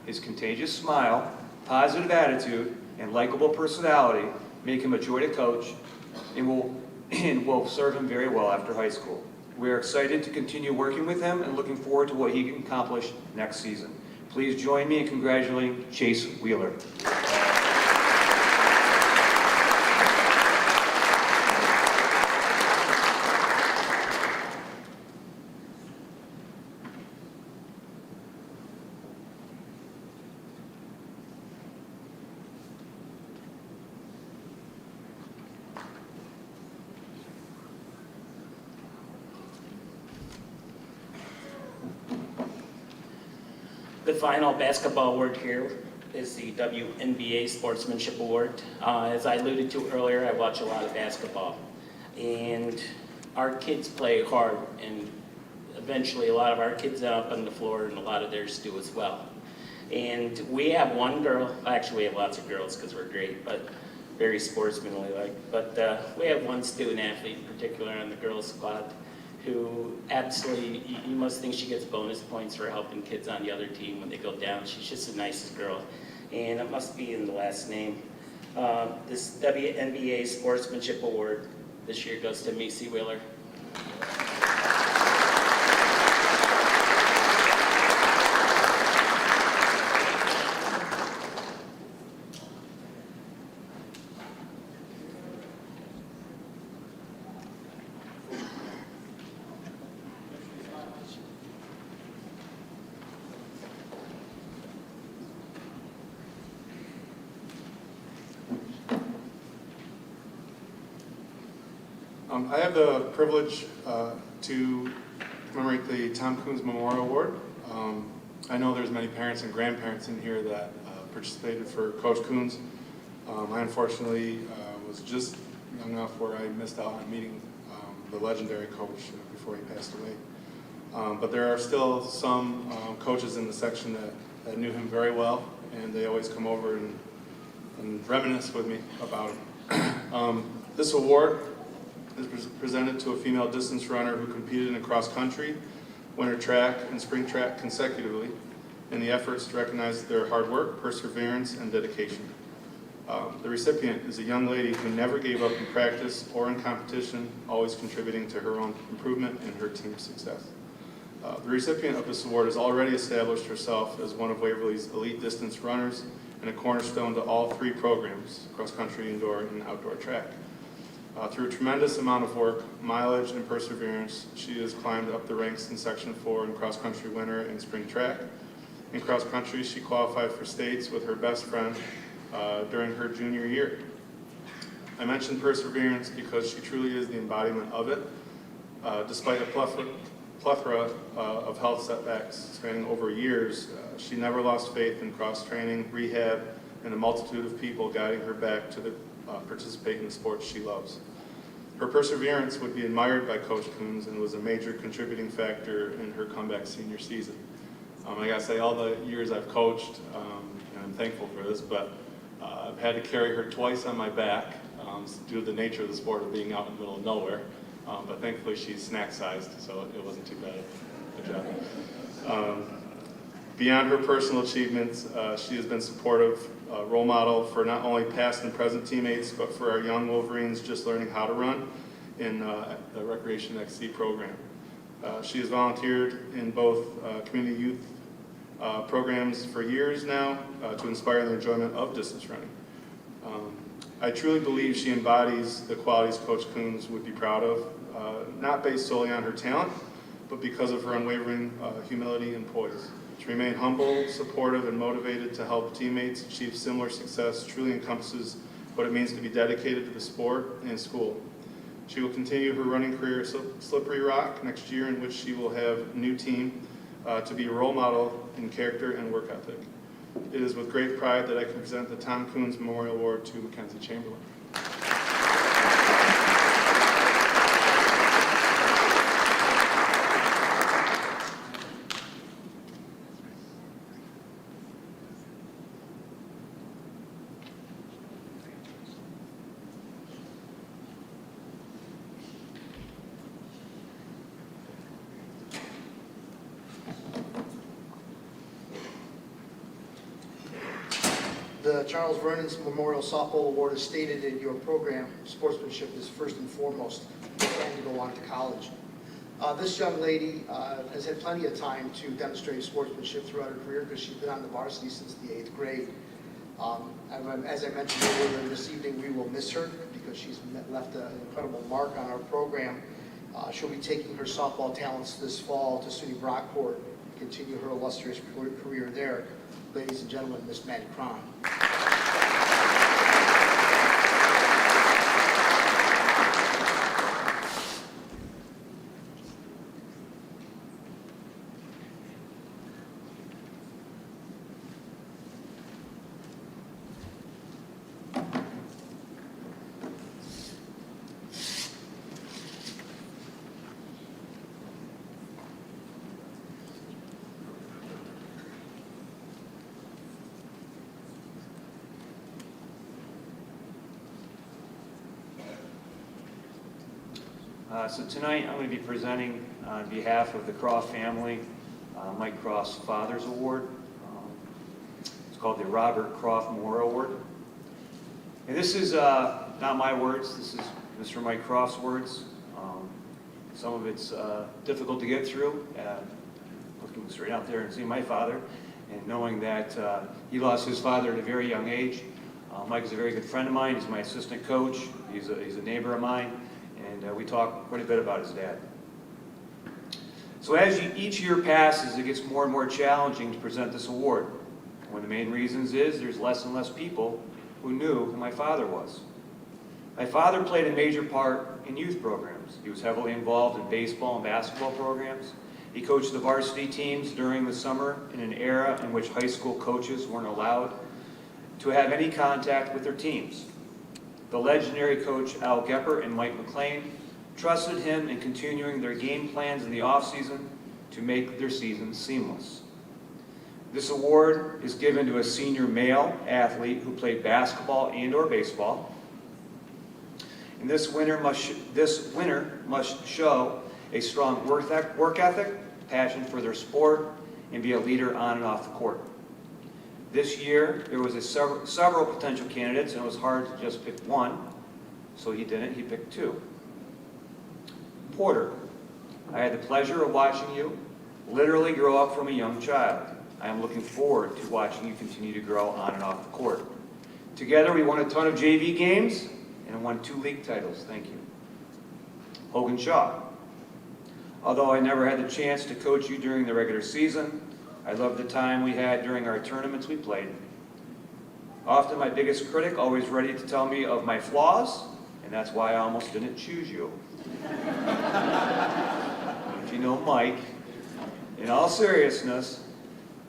His contagious smile, positive attitude, and likable personality make him a joy to coach and will serve him very well after high school. We are excited to continue working with him and looking forward to what he can accomplish next season. Please join me in congratulating Chase Wheeler. The final basketball award here is the WNBA Sportsmanship Award. As I alluded to earlier, I watch a lot of basketball. And our kids play hard, and eventually a lot of our kids end up on the floor, and a lot of theirs do as well. And we have one girl, actually we have lots of girls because we're great, but very sportsmanly like. But we have one student athlete in particular on the girls squad who absolutely, you must think she gets bonus points for helping kids on the other team when they go down. She's just the nicest girl, and it must be in the last name. This WNBA Sportsmanship Award this year goes to Macy Wheeler. I have the privilege to commemorate the Tom Coons Memorial Award. I know there's many parents and grandparents in here that participated for Coach Coons. I unfortunately was just young enough where I missed out on meeting the legendary coach before he passed away. But there are still some coaches in the section that knew him very well, and they always come over and reminisce with me about him. This award is presented to a female distance runner who competed in cross country, winter track, and spring track consecutively in the efforts to recognize their hard work, perseverance, and dedication. The recipient is a young lady who never gave up in practice or in competition, always contributing to her own improvement and her team's success. The recipient of this award has already established herself as one of Waverly's elite distance runners and a cornerstone to all three programs, cross country, indoor, and outdoor track. Through a tremendous amount of work, mileage, and perseverance, she has climbed up the ranks in Section 4 in cross-country winter and spring track. In cross-country, she qualified for states with her best friend during her junior year. I mentioned perseverance because she truly is the embodiment of it. Despite a plethora of health setbacks spanning over years, she never lost faith in cross-training, rehab, and a multitude of people guiding her back to participate in the sports she loves. Her perseverance would be admired by Coach Coons and was a major contributing factor in her comeback senior season. I gotta say, all the years I've coached, and I'm thankful for this, but I've had to carry her twice on my back due to the nature of the sport of being out in the middle of nowhere. But thankfully she's snack sized, so it wasn't too bad a job. Beyond her personal achievements, she has been supportive role model for not only past and present teammates, but for our young Wolverines just learning how to run in the Recreation XC program. She has volunteered in both community youth programs for years now to inspire the enjoyment of distance running. I truly believe she embodies the qualities Coach Coons would be proud of, not based solely on her talent, but because of her unwavering humility and poise. To remain humble, supportive, and motivated to help teammates achieve similar success truly encompasses what it means to be dedicated to the sport and school. She will continue her running career at Slippery Rock next year, in which she will have a new team to be a role model in character and work ethic. It is with great pride that I can present the Tom Coons Memorial Award to Mackenzie Chamberlain. The Charles Vernon's Memorial Softball Award is stated in your program. Sportsmanship is first and foremost. You're planning to go on to college. This young lady has had plenty of time to demonstrate sportsmanship throughout her career because she's been on the varsity since the 8th grade. As I mentioned earlier, this evening we will miss her because she's left an incredible mark on our program. She'll be taking her softball talents this fall to SUNY Brockport, continue her illustrious career there. Ladies and gentlemen, Miss Maddie Cron. So tonight, I'm going to be presenting on behalf of the Croft family, Mike Croft's Father's Award. It's called the Robert Croft Memorial Award. And this is not my words, this is Mr. Mike Croft's words. Some of it's difficult to get through, looking straight out there and seeing my father, and knowing that he lost his father at a very young age. Mike is a very good friend of mine, he's my assistant coach, he's a neighbor of mine, and we talk quite a bit about his dad. So as each year passes, it gets more and more challenging to present this award. One of the main reasons is there's less and less people who knew who my father was. My father played a major part in youth programs. He was heavily involved in baseball and basketball programs. He coached the varsity teams during the summer in an era in which high school coaches weren't allowed to have any contact with their teams. The legendary coach Al Gepper and Mike McLean trusted him in continuing their game plans in the offseason to make their seasons seamless. This award is given to a senior male athlete who played basketball and/or baseball. And this winner must show a strong work ethic, passion for their sport, and be a leader on and off the court. This year, there was several potential candidates, and it was hard to just pick one, so he didn't. He picked two. Porter, I had the pleasure of watching you literally grow up from a young child. I am looking forward to watching you continue to grow on and off the court. Together, we won a ton of JV games and won 2 league titles. Thank you. Hogan Shaw, although I never had the chance to coach you during the regular season, I loved the time we had during our tournaments we played. Often my biggest critic, always ready to tell me of my flaws, and that's why I almost didn't choose you. If you know Mike, in all seriousness,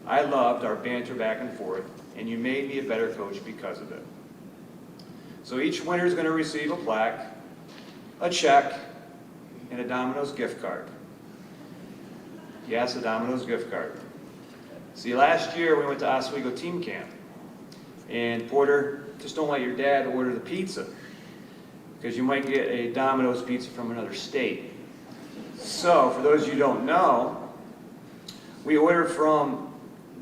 I loved our banter back and forth, and you made me a better coach because of it. So each winner is going to receive a plaque, a check, and a Domino's gift card. Yes, a Domino's gift card. See, last year we went to Oswego team camp, and Porter, just don't let your dad order the pizza, because you might get a Domino's pizza from another state. So, for those of you who don't know, we ordered from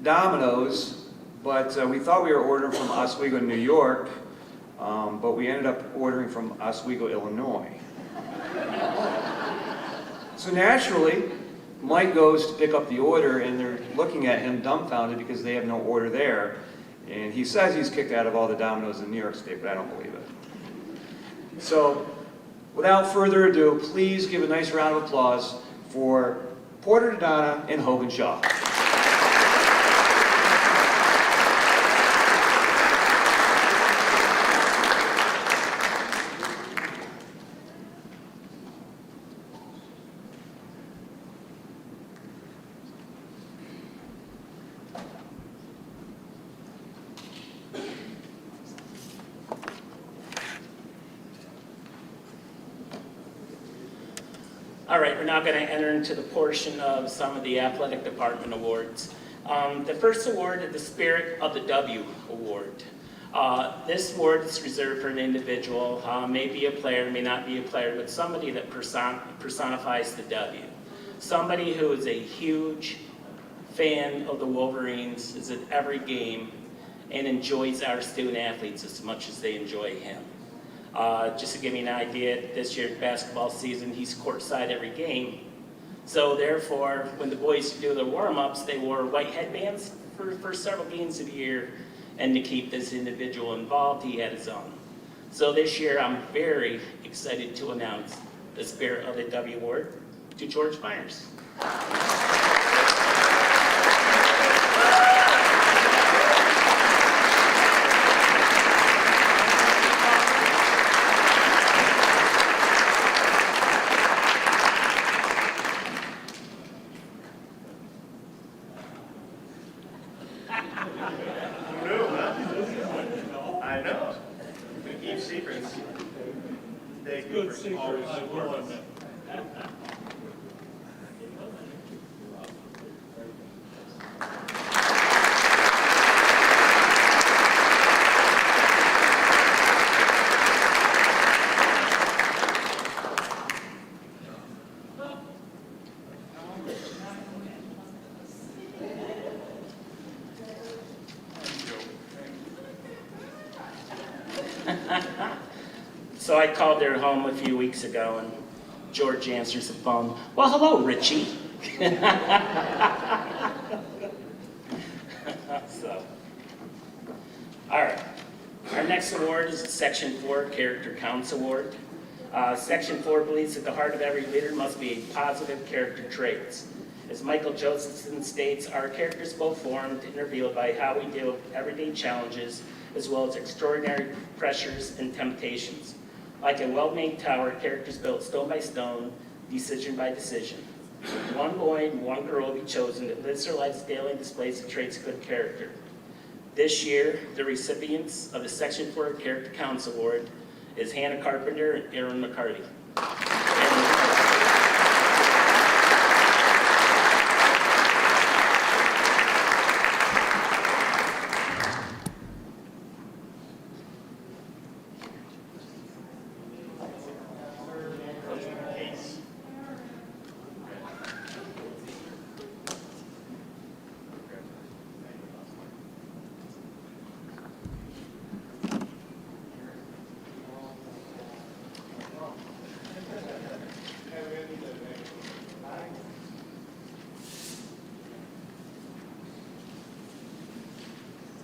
Domino's, but we thought we were ordering from Oswego, New York, but we ended up ordering from Oswego, Illinois. So naturally, Mike goes to pick up the order, and they're looking at him dumbfounded because they have no order there. And he says he's kicked out of all the Domino's in New York State, but I don't believe it. So, without further ado, please give a nice round of applause for Porter Dodonna and Hogan Shaw. All right, we're now going to enter into the portion of some of the athletic department awards. The first award is the Spirit of the W award. This award is reserved for an individual, may be a player, may not be a player, but somebody that personifies the W. Somebody who is a huge fan of the Wolverines, is at every game, and enjoys our student athletes as much as they enjoy him. Just to give you an idea, this year's basketball season, he's courtside every game. So therefore, when the boys do their warm-ups, they wore white headbands for several games of the year. And to keep this individual involved, he had his own. So this year, I'm very excited to announce the Spirit of the W Award to George Myers. I know. We keep secrets. They good secrets. I will admit. So I called their home a few weeks ago, and George answers the phone. Well, hello, Richie. So, all right. Our next award is the Section 4 Character Counts Award. Section 4 believes that the heart of every leader must be positive character traits. As Michael Josephson states, our characters both formed and revealed by how we deal with everyday challenges as well as extraordinary pressures and temptations. Like a well-made tower, characters built stone by stone, decision by decision. One boy and one girl will be chosen that lives their lives daily and displays the traits of good character. This year, the recipients of the Section 4 Character Counts Award is Hannah Carpenter and Aaron McCarty.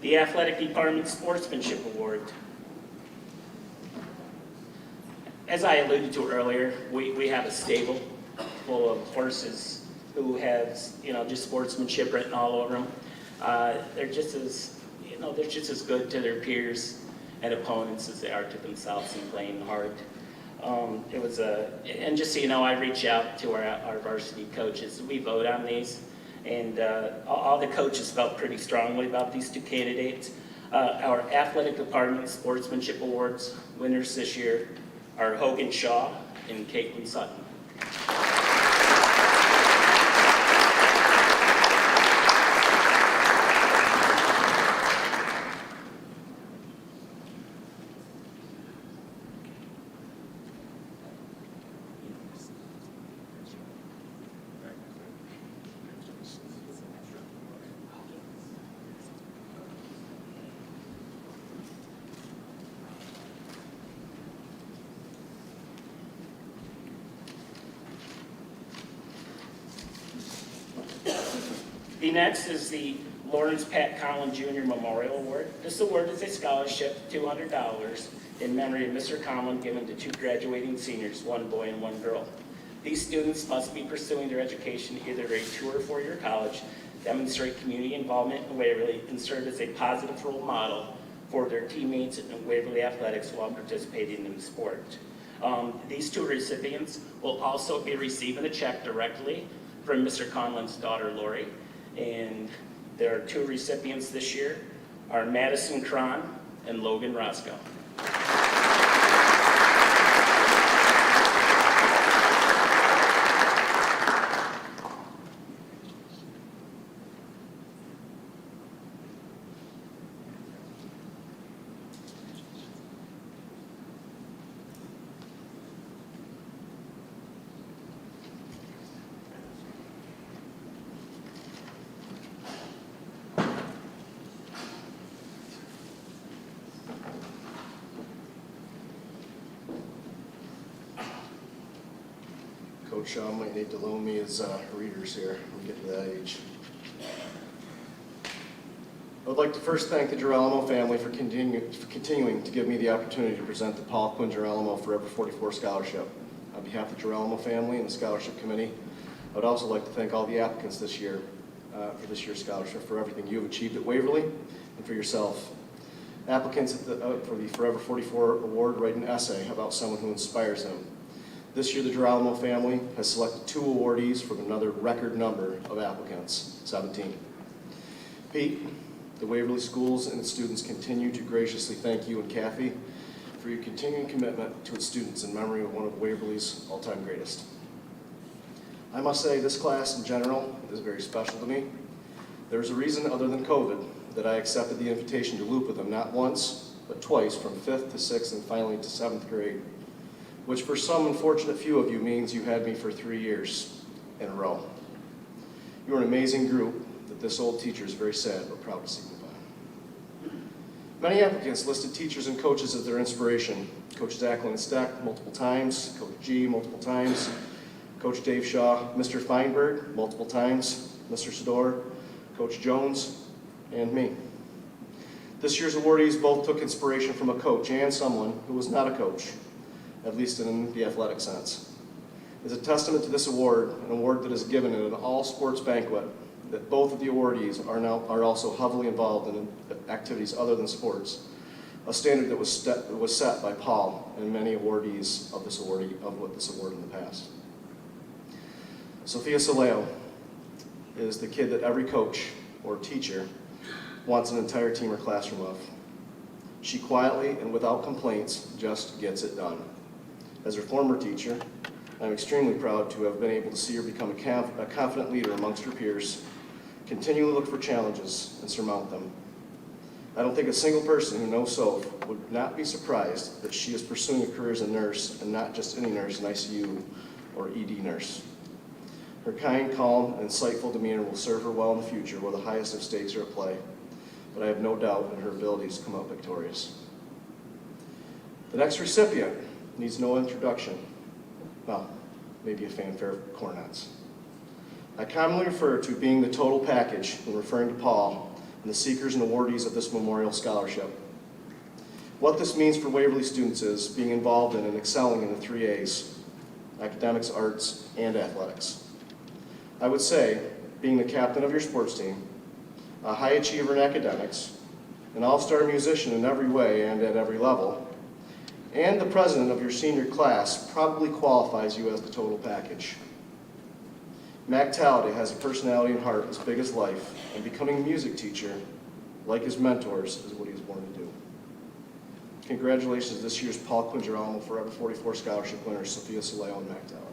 The Athletic Department Sportsmanship Award. As I alluded to earlier, we have a stable full of horses who have, just sportsmanship written all over them. They're just as, they're just as good to their peers and opponents as they are to themselves in playing hard. And just so you know, I reach out to our varsity coaches. We vote on these. And all the coaches felt pretty strongly about these two candidates. Our athletic department sportsmanship awards winners this year are Hogan Shaw and Caitlin Sutton. The next is the Lawrence Pat Collin Jr. Memorial Award. This award is a scholarship, $200, in memory of Mr. Collin, given to two graduating seniors, one boy and one girl. These students must be pursuing their education either at a 2- or 4-year college, demonstrate community involvement in Waverly, and serve as a positive role model for their teammates in Waverly athletics while participating in the sport. These two recipients will also be receiving a check directly from Mr. Conlon's daughter, Lori. And there are two recipients this year, are Madison Cron and Logan Roscoe. Coach Shaw might need to loan me his readers here. I'm getting to that age. I would like to first thank the Girolamo family for continuing to give me the opportunity to present the Paul Quinn Girolamo Forever 44 Scholarship. On behalf of the Girolamo family and the Scholarship Committee, I would also like to thank all the applicants this year for this year's scholarship, for everything you have achieved at Waverly and for yourself. Applicants for the Forever 44 Award write an essay about someone who inspires them. This year, the Girolamo family has selected 2 awardees from another record number of applicants, 17. Pete, the Waverly schools and its students continue to graciously thank you and Kathy for your continuing commitment to its students in memory of one of Waverly's all-time greatest. I must say, this class in general is very special to me. There's a reason other than COVID that I accepted the invitation to loop with them not once, but twice, from 5th to 6th and finally to 7th grade. Which for some unfortunate few of you means you had me for 3 years in a row. You're an amazing group that this old teacher is very sad but proud to see goodbye. Many applicants listed teachers and coaches as their inspiration. Coaches Acklin and Steck multiple times, Coach G multiple times, Coach Dave Shaw, Mr. Feinberg multiple times, Mr. Sador, Coach Jones, and me. This year's awardees both took inspiration from a coach and someone who was not a coach, at least in the athletic sense. As a testament to this award, an award that is given at an all-sports banquet, that both of the awardees are also heavily involved in activities other than sports, a standard that was set by Paul and many awardees of this award in the past. Sophia Soleo is the kid that every coach or teacher wants an entire team or classroom of. She quietly and without complaints just gets it done. As her former teacher, I'm extremely proud to have been able to see her become a confident leader amongst her peers, continually look for challenges and surmount them. I don't think a single person who knows Soph would not be surprised that she is pursuing a career as a nurse, and not just any nurse, an ICU or ED nurse. Her kind, calm, and insightful demeanor will serve her well in the future where the highest of stakes are at play, but I have no doubt in her abilities to come out victorious. The next recipient needs no introduction. Well, maybe a fanfare of cornets. I commonly refer to being the total package when referring to Paul and the seekers and awardees of this memorial scholarship. What this means for Waverly students is being involved in and excelling in the 3 A's, academics, arts, and athletics. I would say being the captain of your sports team, a high achiever in academics, an all-star musician in every way and at every level, and the president of your senior class probably qualifies you as the total package. Mac Talladay has a personality and heart as big as life, and becoming a music teacher, like his mentors, is what he was born to do. Congratulations to this year's Paul Quingeramo Forever 44 Scholarship winners, Sophia Soleo and Mac Talladay.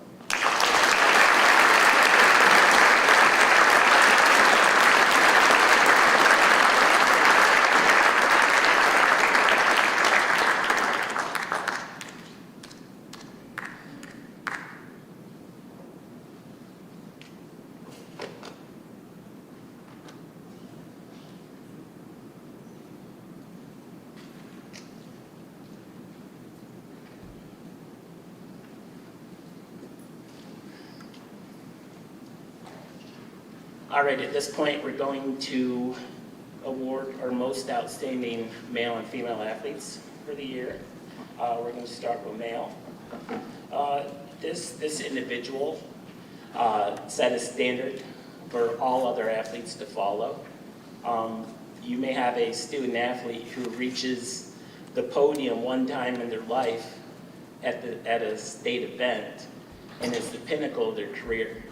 All right, at this point, we're going to award our most outstanding male and female athletes for the year. We're going to start with male. This individual set a standard for all other athletes to follow. You may have a student athlete who reaches the podium one time in their life at a state event, and it's the pinnacle of their career.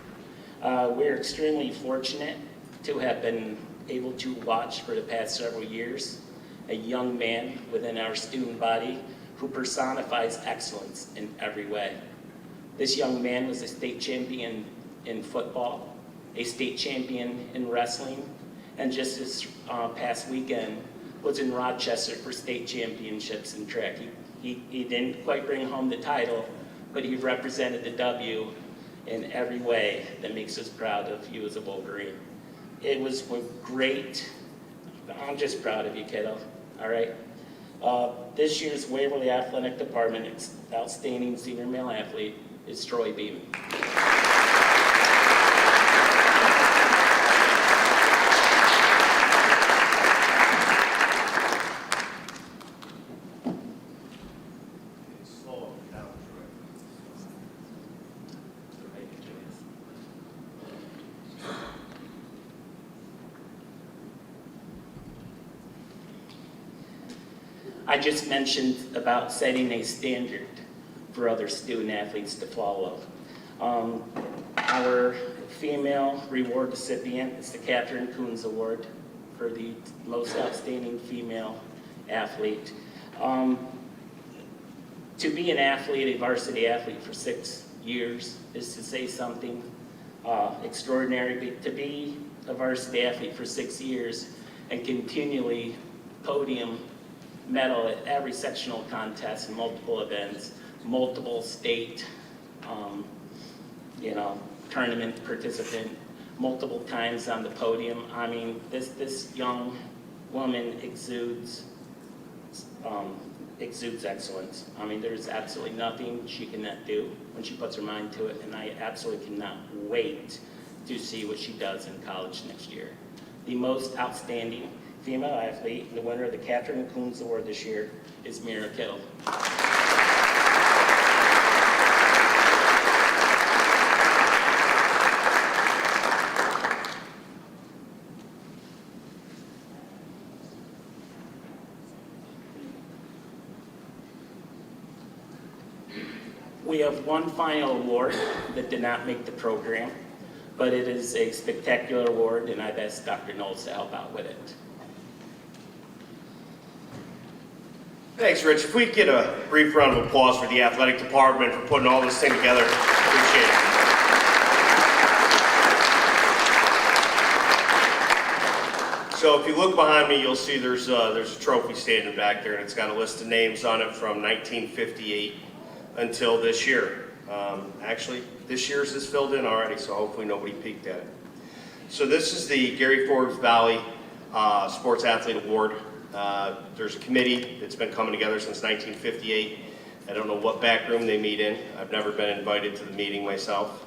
We're extremely fortunate to have been able to watch for the past several years a young man within our student body who personifies excellence in every way. This young man was a state champion in football, a state champion in wrestling, and just this past weekend was in Rochester for state championships in track. He didn't quite bring home the title, but he represented the W in every way that makes us proud of you as a Wolverine. It was great. I'm just proud of you, kiddo, all right? This year's Waverly Athletic Department Outstanding Senior Male Athlete is Troy Beam. I just mentioned about setting a standard for other student athletes to follow. Our female reward recipient is the Catherine Coons Award for the most outstanding female athlete. To be an athlete, a varsity athlete for 6 years is to say something extraordinary. To be a varsity athlete for 6 years and continually podium medal at every sectional contest, multiple events, multiple state, tournament participant, multiple times on the podium. I mean, this young woman exudes exudes excellence. I mean, there's absolutely nothing she cannot do when she puts her mind to it, and I absolutely cannot wait to see what she does in college next year. The most outstanding female athlete, the winner of the Catherine Coons Award this year, is Mira Kittle. We have one final award that did not make the program, but it is a spectacular award, and I've asked Dr. Knowles to help out with it. Thanks, Rich. If we get a brief round of applause for the athletic department for putting all this thing together, appreciate it. So if you look behind me, you'll see there's a trophy standing back there, and it's got a list of names on it from 1958 until this year. Actually, this year's is filled in already, so hopefully nobody peeked at it. So this is the Gary Forbes Valley Sports Athlete Award. There's a committee that's been coming together since 1958. I don't know what back room they meet in. I've never been invited to the meeting myself.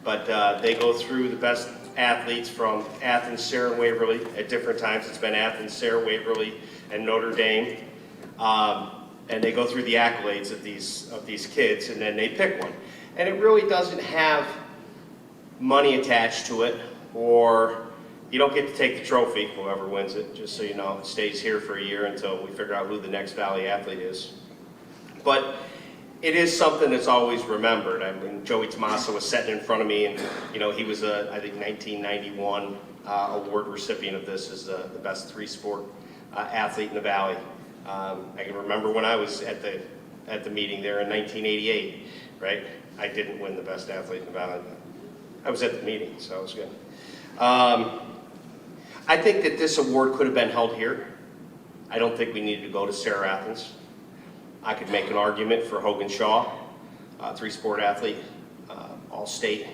But they go through the best athletes from Athens, Sarah, and Waverly at different times. It's been Athens, Sarah, Waverly, and Notre Dame. And they go through the accolades of these kids, and then they pick one. And it really doesn't have money attached to it, or you don't get to take the trophy, whoever wins it, just so you know. It stays here for a year until we figure out who the next Valley athlete is. But it is something that's always remembered. I mean, Joey Tommaso was sitting in front of me, and he was I think 1991 award recipient of this as the best three-sport athlete in the Valley. I can remember when I was at the meeting there in 1988, right? I didn't win the best athlete in the Valley. I was at the meeting, so it was good. I think that this award could have been held here. I don't think we needed to go to Sarah Athens. I could make an argument for Hogan Shaw, three-sport athlete, all-state,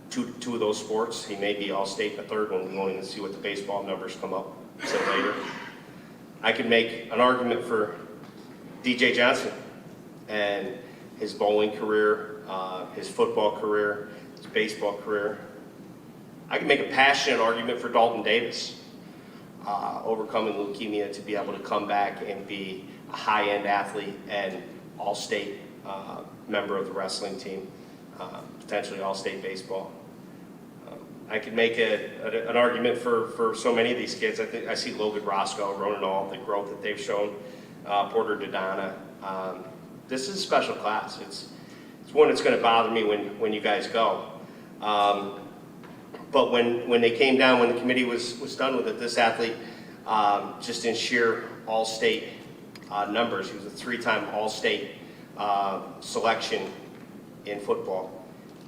two of those sports. He may be all-state the third one. We won't even see what the baseball numbers come up until later. I could make an argument for DJ Johnson and his bowling career, his football career, his baseball career. I could make a passionate argument for Dalton Davis, overcoming leukemia to be able to come back and be a high-end athlete and all-state member of the wrestling team, potentially all-state baseball. I could make an argument for so many of these kids. I see Logan Roscoe, Ronan All, the growth that they've shown, Porter Dodonna. This is a special class. It's one that's going to bother me when you guys go. But when they came down, when the committee was done with it, this athlete, just in sheer all-state numbers, he was a three-time all-state selection in football.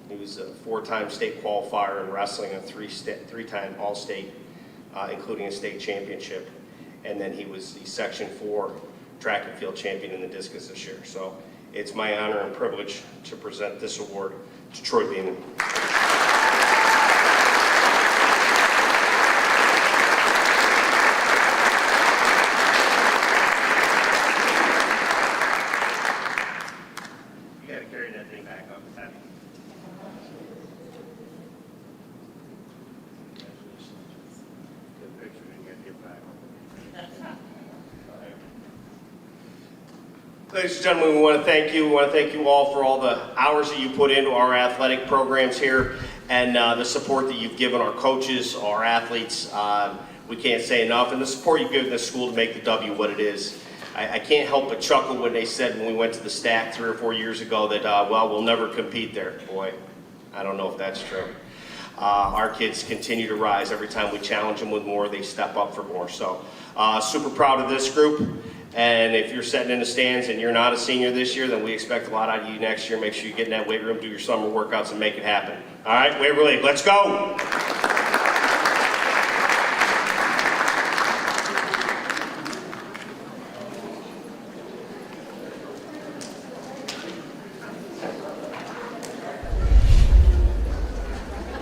He was a four-time state qualifier in wrestling, a three-time all-state, including a state championship. And then he was the Section 4 track and field champion in the discus this year. So it's my honor and privilege to present this award to Troy Beeman. You gotta carry that thing back up. Ladies and gentlemen, we want to thank you. We want to thank you all for all the hours that you put into our athletic programs here and the support that you've given our coaches, our athletes. We can't say enough. And the support you've given this school to make the W what it is. I can't help but chuckle when they said when we went to the Stack 3 or 4 years ago that, well, we'll never compete there. Boy, I don't know if that's true. Our kids continue to rise. Every time we challenge them with more, they step up for more. So super proud of this group. And if you're sitting in the stands and you're not a senior this year, then we expect a lot out of you next year. Make sure you get in that weight room, do your summer workouts, and make it happen. All right, Waverly, let's go.